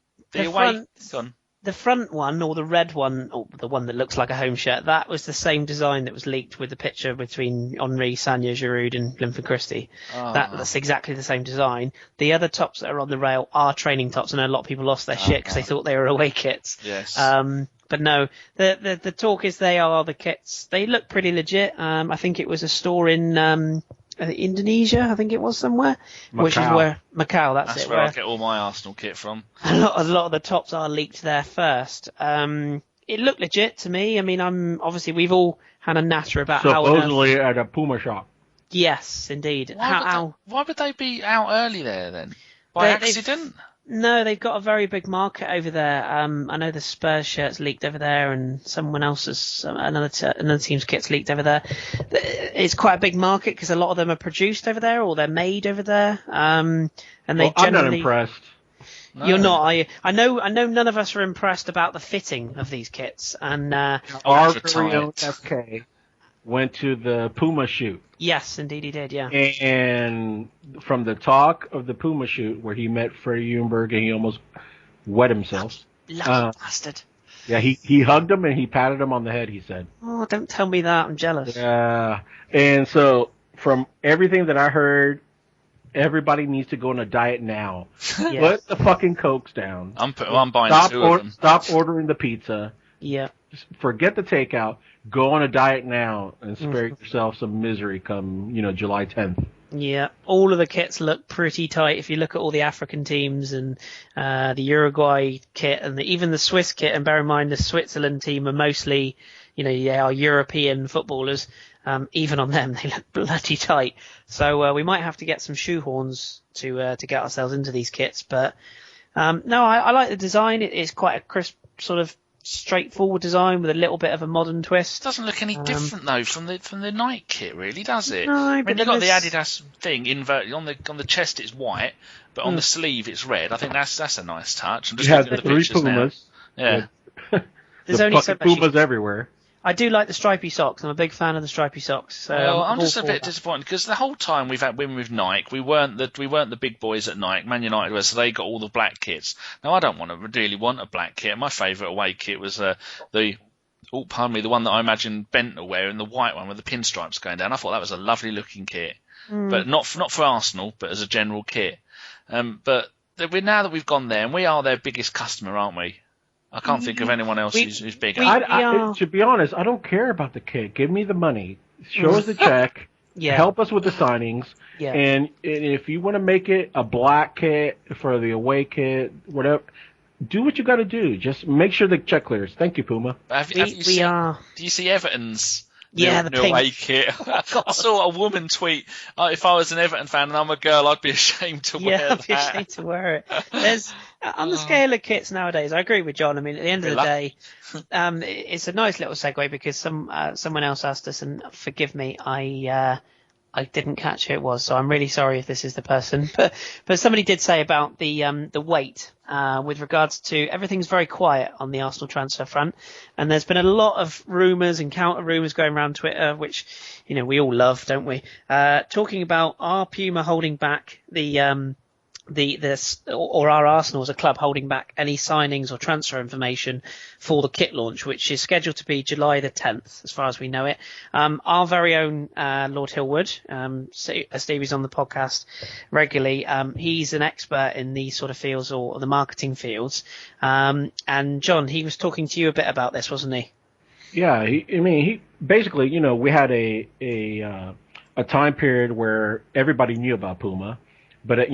The front one, or the red one, or the one that looks like a home shirt, that was the same design that was leaked with the picture between Henry, Sagna, Giroud and Linford Christie. That's exactly the same design. The other tops that are on the rail are training tops, and a lot of people lost their shit because they thought they were away kits. Yes. But no, the talk is they are the kits. They look pretty legit. I think it was a store in Indonesia, I think it was somewhere, Macau. Which is where Macau. That's where I get all my Arsenal kit from. A lot of the tops are leaked there first. It looked legit to me. I mean, we've all had a natter about supposedly at a Puma shop. Yes, indeed. Why would they be out early there then? By accident? No, they've got a very big market over there. I know the Spurs shirts leaked over there, and someone else's another team's kits leaked over there. It's quite a big market because a lot of them are produced over there or they're made over there. And they I'm not impressed. No. You're not, are you? I know none of us are impressed about the fitting of these kits. And our very own FK went to the Puma shoot. Yes, indeed he did, yeah. And from the talk of the Puma shoot where he met Freddie Ljungberg and he almost wet himself. Lucky bastard. Yeah, he hugged him and he patted him on the head, he said. Oh, don't tell me that. I'm jealous. Yeah. And so from everything that I heard, everybody needs to go on a diet now. Yes. Put the fucking Cokes down. I'm buying two of them. Stop ordering the pizza. Yeah. Just forget the takeout. Go on a diet now and spare yourself some misery come, July 10th. Yeah, all of the kits look pretty tight. If you look at all the African teams and the Uruguay kit and even the Swiss kit, and bear in mind the Switzerland team are mostly, they are European footballers. Even on them, they look bloody tight. So we might have to get some shoehorns to get ourselves into these kits. But no, I like the design. It's quite a crisp sort of straightforward design with a little bit of a modern twist. It doesn't look any different though from the Nike kit, really, does it? No, I mean, they've got the Adidas thing inverted on the chest. It's white, but on the sleeve it's red. I think that's a nice touch. I'm just looking at the three pictures Pumas. Now. Yeah, there's only so much Pumas everywhere. I do like the stripy socks. I'm a big fan of the stripy socks. So I'm just a bit disappointed because the whole time we've been with Nike, we weren't the big boys at Nike. Man United were, so they got all the black kits. Now I don't really want a black kit. My favourite away kit was the one that I imagined Bent wearing, the white one with the pinstripes going down. I thought that was a lovely looking kit, but not for Arsenal, but as a general kit. But now that we've gone there, and we are their biggest customer, aren't we? I can't think of anyone else who's bigger. To be honest, I don't care about the kit. Give me the money. Show us the check. Yeah. Help us with the signings. Yeah. And if you want to make it a black kit for the away kit, whatever, do what you got to do. Just make sure the check clears. Thank you, Puma. Do you see Everton's the new away kit? Oh, I saw a woman tweet, if I was an Everton fan and I'm a girl, I'd be ashamed to wear that. I'd be ashamed to wear it. There's on the scale of kits nowadays, I agree with John. I mean, at the end of the day, it's a nice little segue because someone else asked us, and forgive me, I didn't catch who it was, so I'm really sorry if this is the person. But somebody did say about the weight with regards to everything's very quiet on the Arsenal transfer front, and there's been a lot of rumours and counter rumours going around Twitter, which we all love, don't we? Talking about our Puma holding back or our Arsenal as a club holding back any signings or transfer information for the kit launch, which is scheduled to be July the 10th, as far as we know it. Our very own Lord Hillwood, Stevie's on the podcast regularly. He's an expert in these sort of fields or the marketing fields. And John, he was talking to you a bit about this, wasn't he? Yeah, he basically, we had a time period where everybody knew about Puma. But it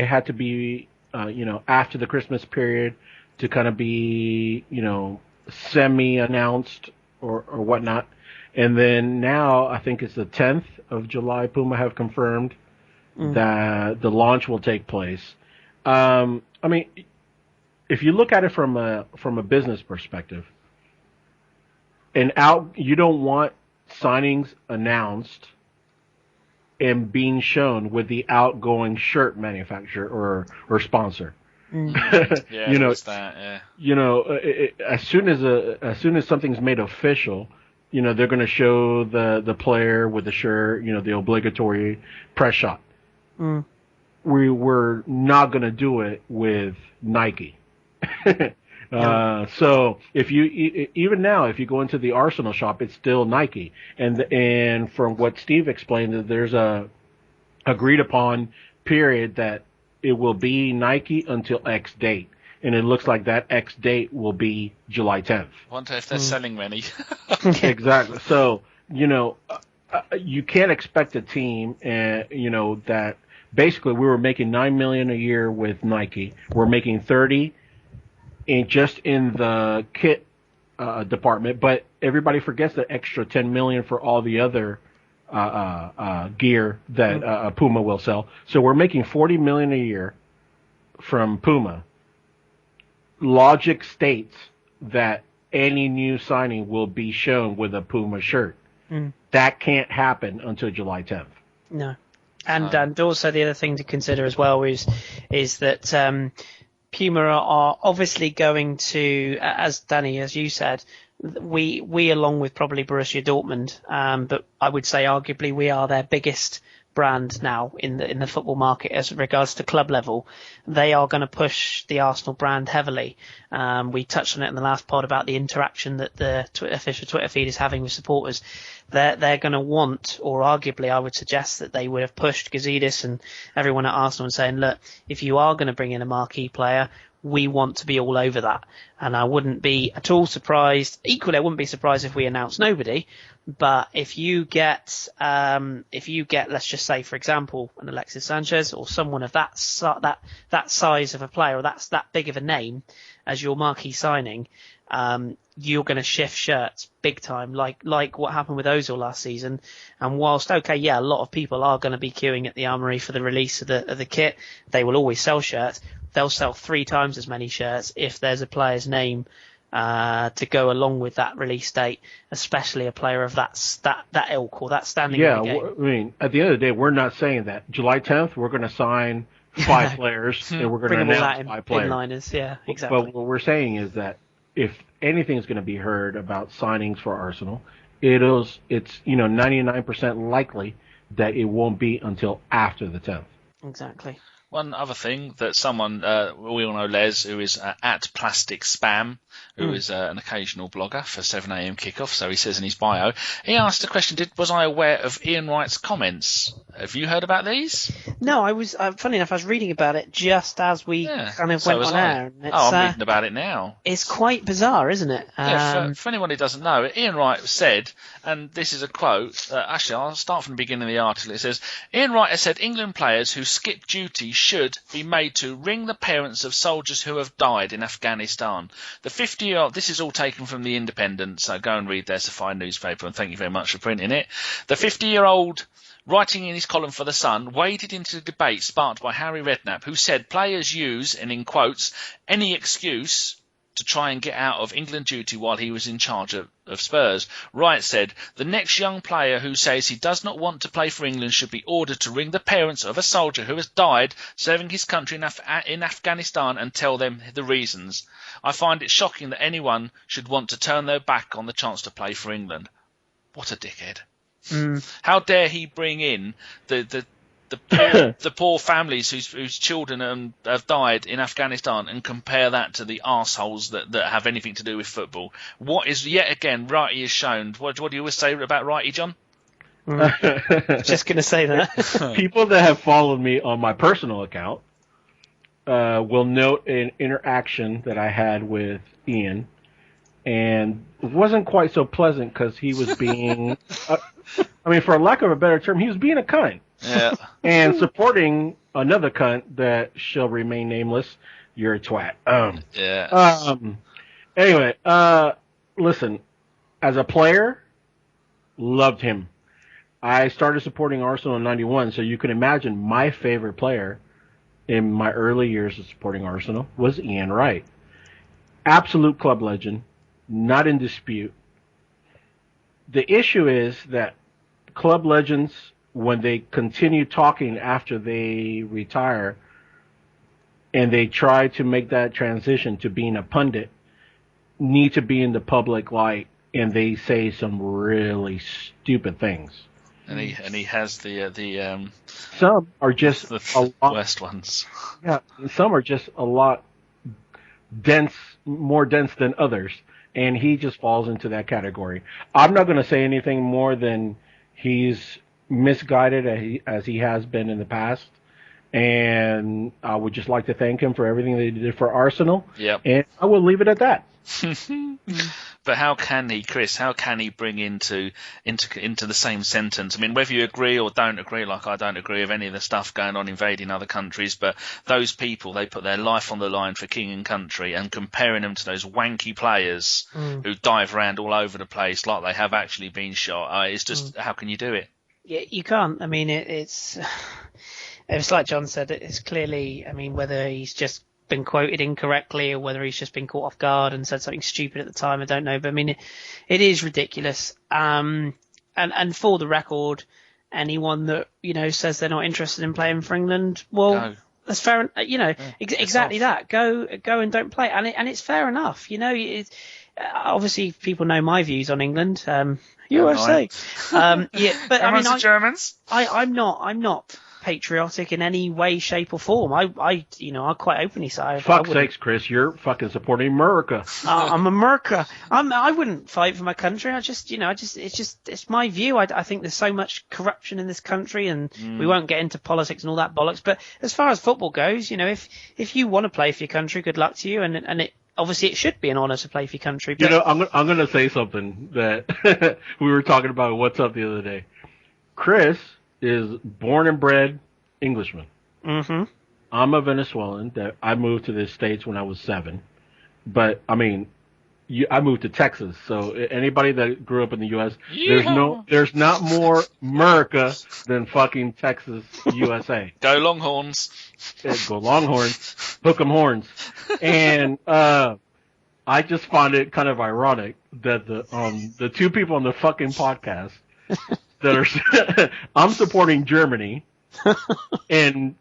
had to be after the Christmas period to kind of be semi-announced or whatnot, and then now I think it's the 10th of July. Puma have confirmed that the launch will take place. I mean, if you look at it from a business perspective, you don't want signings announced and being shown with the outgoing shirt manufacturer or sponsor. That. Yeah. As soon as something's made official, they're going to show the player with the shirt, the obligatory press shot. We're not going to do it with Nike. So if even now, if you go into the Arsenal shop, it's still Nike. And from what Steve explained, there's a agreed upon period that it will be Nike until X date. And it looks like that X date will be July 10th. I wonder if they're selling many. Exactly. So, you can't expect a team, that basically we were making $9 million a year with Nike. We're making 30 just in the kit department, but everybody forgets the extra $10 million for all the other gear that Puma will sell. So we're making $40 million a year from Puma. Logic states that any new signing will be shown with a Puma shirt. That can't happen until July 10th. No, and also the other thing to consider as well is that. Puma are obviously going to, as Danny, as you said, we along with probably Borussia Dortmund, but I would say arguably we are their biggest brand now in the football market as regards to club level. They are going to push the Arsenal brand heavily. We touched on it in the last pod about the interaction that the official Twitter feed is having with supporters. They're going to want, or arguably I would suggest that they would have pushed Gazidis and everyone at Arsenal and saying, look, if you are going to bring in a marquee player, we want to be all over that. And I wouldn't be at all surprised. Equally, I wouldn't be surprised if we announce nobody. But if you get, let's just say, for example, an Alexis Sanchez or someone of that size of a player or that big of a name as your marquee signing, you're going to shift shirts big time, like what happened with Ozil last season. And whilst, a lot of people are going to be queuing at the Armoury for the release of the kit, they will always sell shirts. They'll sell 3 times as many shirts if there's a player's name to go along with that release date, especially a player of that ilk or that standing. Yeah, in the game. I mean, at the end of the day, we're not saying that. July 10th, we're going to sign 5 players and we're going to announce 5 players. Inliners, yeah, exactly. But what we're saying is that if anything is going to be heard about signings for Arsenal, it's 99% likely that it won't be until after the 10th. Exactly. One other thing that someone, we all know Les, who is at Plastic Spam, who is an occasional blogger for 7am Kickoff, so he says in his bio, he asked a question, was I aware of Ian Wright's comments? Have you heard about these? No, I was, funny enough, I was reading about it just as we kind of went on air. And I'm reading about it now. It's quite bizarre, isn't it? For anyone who doesn't know, Ian Wright said, and this is a quote, actually I'll start from the beginning of the article, it says, Ian Wright has said England players who skip duty should be made to ring the parents of soldiers who have died in Afghanistan. The 50-year-old, this is all taken from The Independent, so go and read their fine newspaper, and thank you very much for printing it. The 50-year-old, writing in his column for The Sun, waded into the debate sparked by Harry Redknapp, who said players use, and in quotes, any excuse to try and get out of England duty while he was in charge of Spurs. Wright said, the next young player who says he does not want to play for England should be ordered to ring the parents of a soldier who has died serving his country in Afghanistan and tell them the reasons. I find it shocking that anyone should want to turn their back on the chance to play for England. What a dickhead. How dare he bring in the poor families whose children have died in Afghanistan and compare that to the arseholes that have anything to do with football. What is, yet again, Righty is shown. What do you always say about Righty, John? Just going to say that. People that have followed me on my personal account will note an interaction that I had with Ian, and it wasn't quite so pleasant because he was being, for lack of a better term, he was being a cunt. Yeah. And supporting another cunt that shall remain nameless. You're a twat. Anyway, listen, as a player, loved him. I started supporting Arsenal in 91, so you can imagine my favorite player in my early years of supporting Arsenal was Ian Wright. Absolute club legend, not in dispute. The issue is that club legends, when they continue talking after they retire and they try to make that transition to being a pundit, need to be in the public light, and they say some really stupid things. And he has the some are just the worst ones. Yeah, some are just a lot more dense than others, and he just falls into that category. I'm not going to say anything more than he's misguided as he has been in the past, and I would just like to thank him for everything that he did for Arsenal. Yep. And I will leave it at that. But how can he, Kris? How can he bring into the same sentence? I mean, whether you agree or don't agree, like I don't agree with any of the stuff going on invading other countries, but those people, they put their life on the line for king and country, and comparing them to those wanky players who dive around all over the place like they have actually been shot, it's just how can you do it? Yeah, you can't. I mean, it's like John said. It's clearly. I mean, whether he's just been quoted incorrectly or whether he's just been caught off guard and said something stupid at the time, I don't know. But I mean, it is ridiculous. And for the record, anyone that says they're not interested in playing for England, well, that's fair. Exactly that. Go and don't play. And it's fair enough. Obviously, people know my views on England. USA. Yeah, but I mean, Germans. I'm not patriotic in any way, shape, or form. I quite openly say. Fuck's sakes, Kris, you're fucking supporting America. I'm America. I wouldn't fight for my country. It's my view. I think there's so much corruption in this country, and we won't get into politics and all that bollocks. But as far as football goes, if you want to play for your country, good luck to you. And it. Obviously, it should be an honour to play for your country. But I'm going to say something that we were talking about What's Up the other day. Kris is born and bred Englishman. Mm-hmm. I'm a Venezuelan. That I moved to the States when I was 7. But, I mean, I moved to Texas. So anybody that grew up in the U.S., there's not more America than fucking Texas, USA. Go Longhorns. Yeah, go Longhorns. Hook 'em horns. And I just find it kind of ironic that the two people on the fucking podcast that are I'm supporting Germany and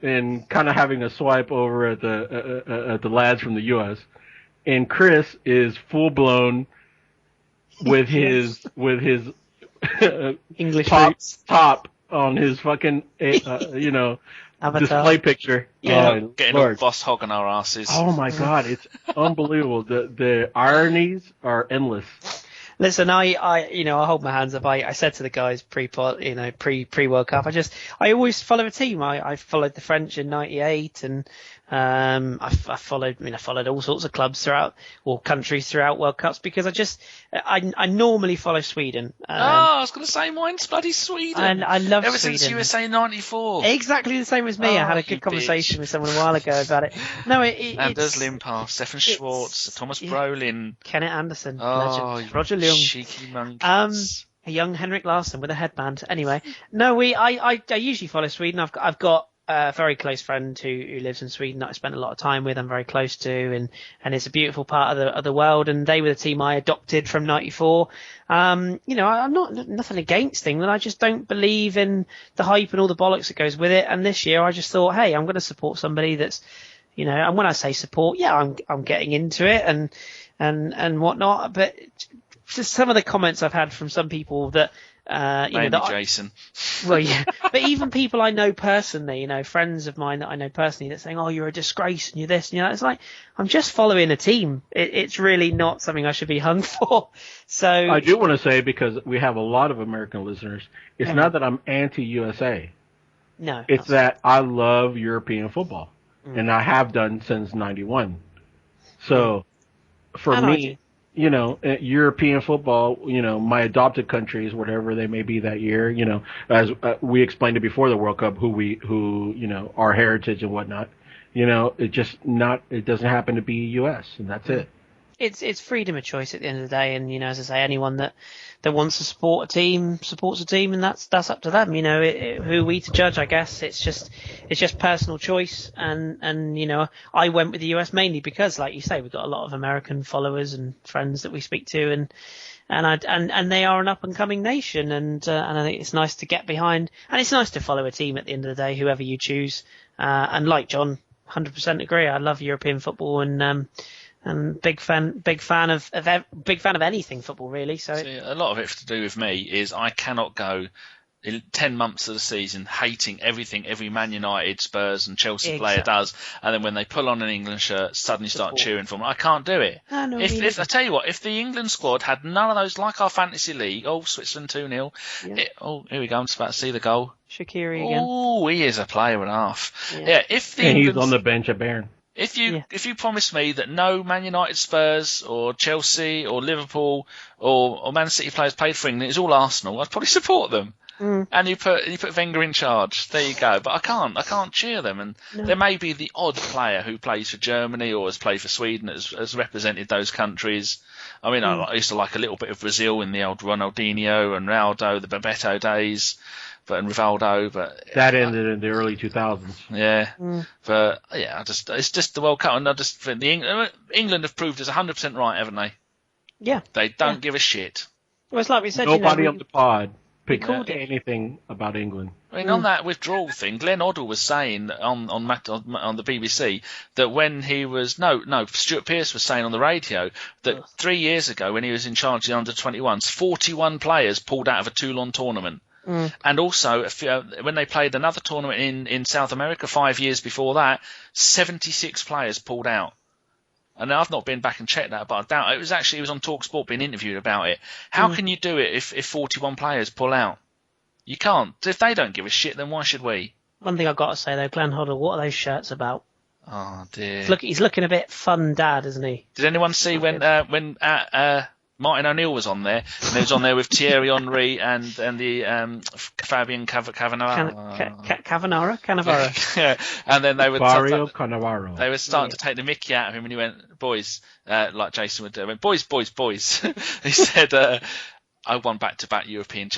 kind of having a swipe over at the lads from the U.S. and Kris is full blown with his English top on his fucking Avatar. display picture. Yeah. Oh, Getting Lord. a boss hog on our asses. Oh my God, it's unbelievable. The ironies are endless. Listen, I hold my hands up. I said to the guys pre World Cup, I always follow a team. I followed the French in '98, and I followed all sorts of clubs countries throughout World Cups because I normally follow Sweden. I was going to say mine's bloody Sweden. And I love Ever Sweden. since USA '94. Exactly the same as me. I had a good conversation with someone a while ago about it. No, Anders it's Limpar, Stefan Schwartz, Thomas Brolin, Kenneth Anderson, oh, legend, Roger Leung, cheeky monkeys. a young Henrik Larsson with a headband. Anyway, no, I usually follow Sweden. I've got a very close friend who lives in Sweden that I spent a lot of time with. I'm very close to, and it's a beautiful part of the world. And they were the team I adopted from '94. I'm nothing against England. I just don't believe in the hype and all the bollocks that goes with it. And this year I just thought, hey, I'm going to support somebody that's, and when I say support, yeah, I'm getting into it and whatnot. But just some of the comments I've had from some people that, Jason. Well, yeah, but even people I know personally, friends of mine that I know personally, that's saying, "Oh, you're a disgrace and you're this," and it's like I'm just following a team. It's really not something I should be hung for. So I do want to say, because we have a lot of American listeners, it's not that I'm anti-USA. No, it's that I love European football, and I have done since '91. So for me, European football, my adopted countries, whatever they may be that year, as we explained it before the World Cup, our heritage and whatnot, it doesn't happen to be U.S. and that's it. It's freedom of choice at the end of the day, and as I say, anyone that wants to support a team supports a team, and that's up to them. Who are we to judge? I guess it's just personal choice, and I went with the US mainly because, like you say, we've got a lot of American followers and friends that we speak to, and they are an up and coming nation, and I think it's nice to get behind, and it's nice to follow a team at the end of the day, whoever you choose. And like John, 100% agree. I love European football, and big fan of anything football, really. So see, a lot of it to do with me is I cannot go 10 months of the season hating everything every Man United, Spurs and Chelsea player does, and then when they pull on an England shirt suddenly start cheering for them. I can't do it. No, if I tell you what, if the England squad had none of those, like our fantasy league, Switzerland 2-0, here we go, I'm just about to see the goal. Shaqiri again. Oh, he is a player and a half. Yeah, and he's on the bench at Bayern. If you promise me that no Man United, Spurs, or Chelsea, or Liverpool, or Man City players played for England, it's all Arsenal, I'd probably support them. And you put Wenger in charge. There you go. But I can't cheer them. And there may be the odd player who plays for Germany or has played for Sweden, has represented those countries. I mean, I used to like a little bit of Brazil in the old Ronaldinho and Ronaldo, the Bebeto days. And Rivaldo, but that ended in the early 2000s. Yeah, but yeah, it's just the World Cup, and I just think England have proved us 100% right, haven't they? Yeah, they don't give a shit. Well, it's like we said. Nobody on the pod picked anything about England. I mean, on that withdrawal thing, Glenn Hoddle was saying on the BBC that when he was Stuart Pearce was saying on the radio that 3 years ago when he was in charge of the under-21s, 41 players pulled out of a Toulon tournament. And also, when they played another tournament in South America 5 years before that, 76 players pulled out. And I've not been back and checked that, but I doubt it was on TalkSport being interviewed about it. How can you do it if 41 players pull out? You can't. If they don't give a shit, then why should we? One thing I've got to say though, Glenn Hoddle, what are those shirts about? Oh dear. He's looking a bit fun dad, isn't he? Did anyone see when Martin O'Neill was on there, and he was on there with Thierry Henry and the Fabian Cannavaro. Cannavaro. Yeah, and then they were Cannavaro. They were starting to take the mickey out of him, and he went, "Boys," like Jason would do. Went, "Boys." He said, "I won back-to-back European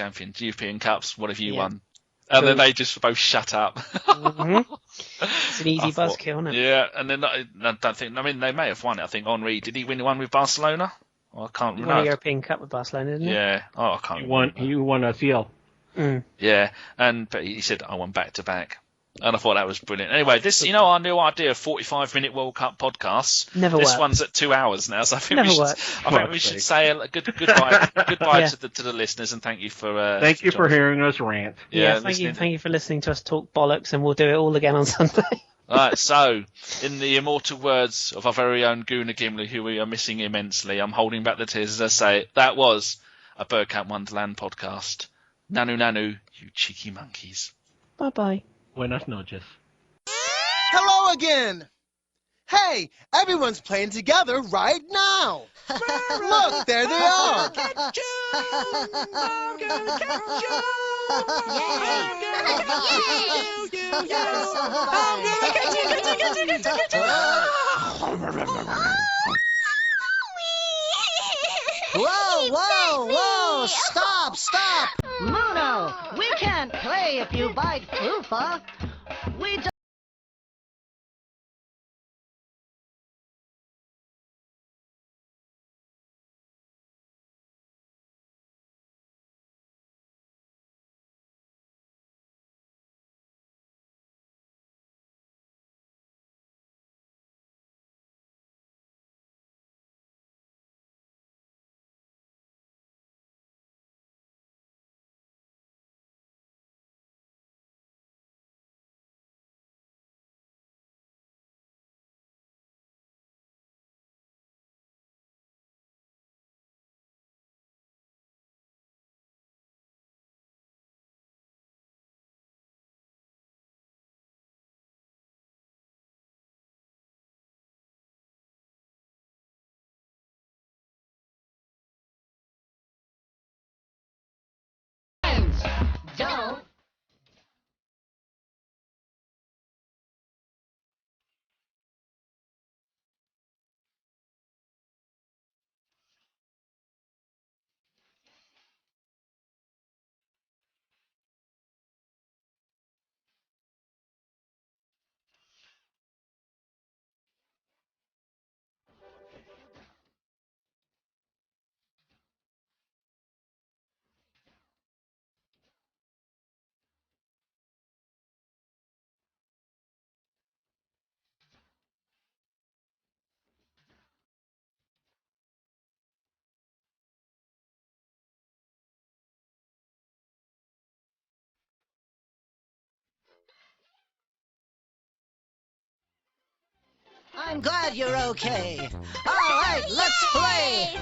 Cups. What have you won?" And then they just both shut up. It's an easy buzzkill, isn't it? Yeah, and then I don't think. I mean, they may have won it. I think Henry, did he win one with Barcelona? I can't remember. He won a European Cup with Barcelona, didn't he? Yeah. Oh, I can't remember. He won a CL. Yeah, but he said, I won back-to-back. And I thought that was brilliant. Anyway, this, our new idea of 45-minute World Cup podcasts. Never This worked. one's at 2 hours now, so I think we should say a goodbye to the listeners, and thank you for thank you for hearing us rant. Yeah, thank you for listening to us talk bollocks, and we'll do it all again on Sunday. Alright, so, in the immortal words of our very own Gooner Gimli, who we are missing immensely, I'm holding back the tears as I say it. That was a Bergkamp Wonderland podcast. Nanu nanu, you cheeky monkeys. Bye-bye. Buenas noches. Hello again! Hey, everyone's playing together right now! Look, there they are! Whoa, whoa, whoa! Stop! Muno, we can't play if you bite Flufa. We just... Don't. I'm glad you're okay. All right, let's play.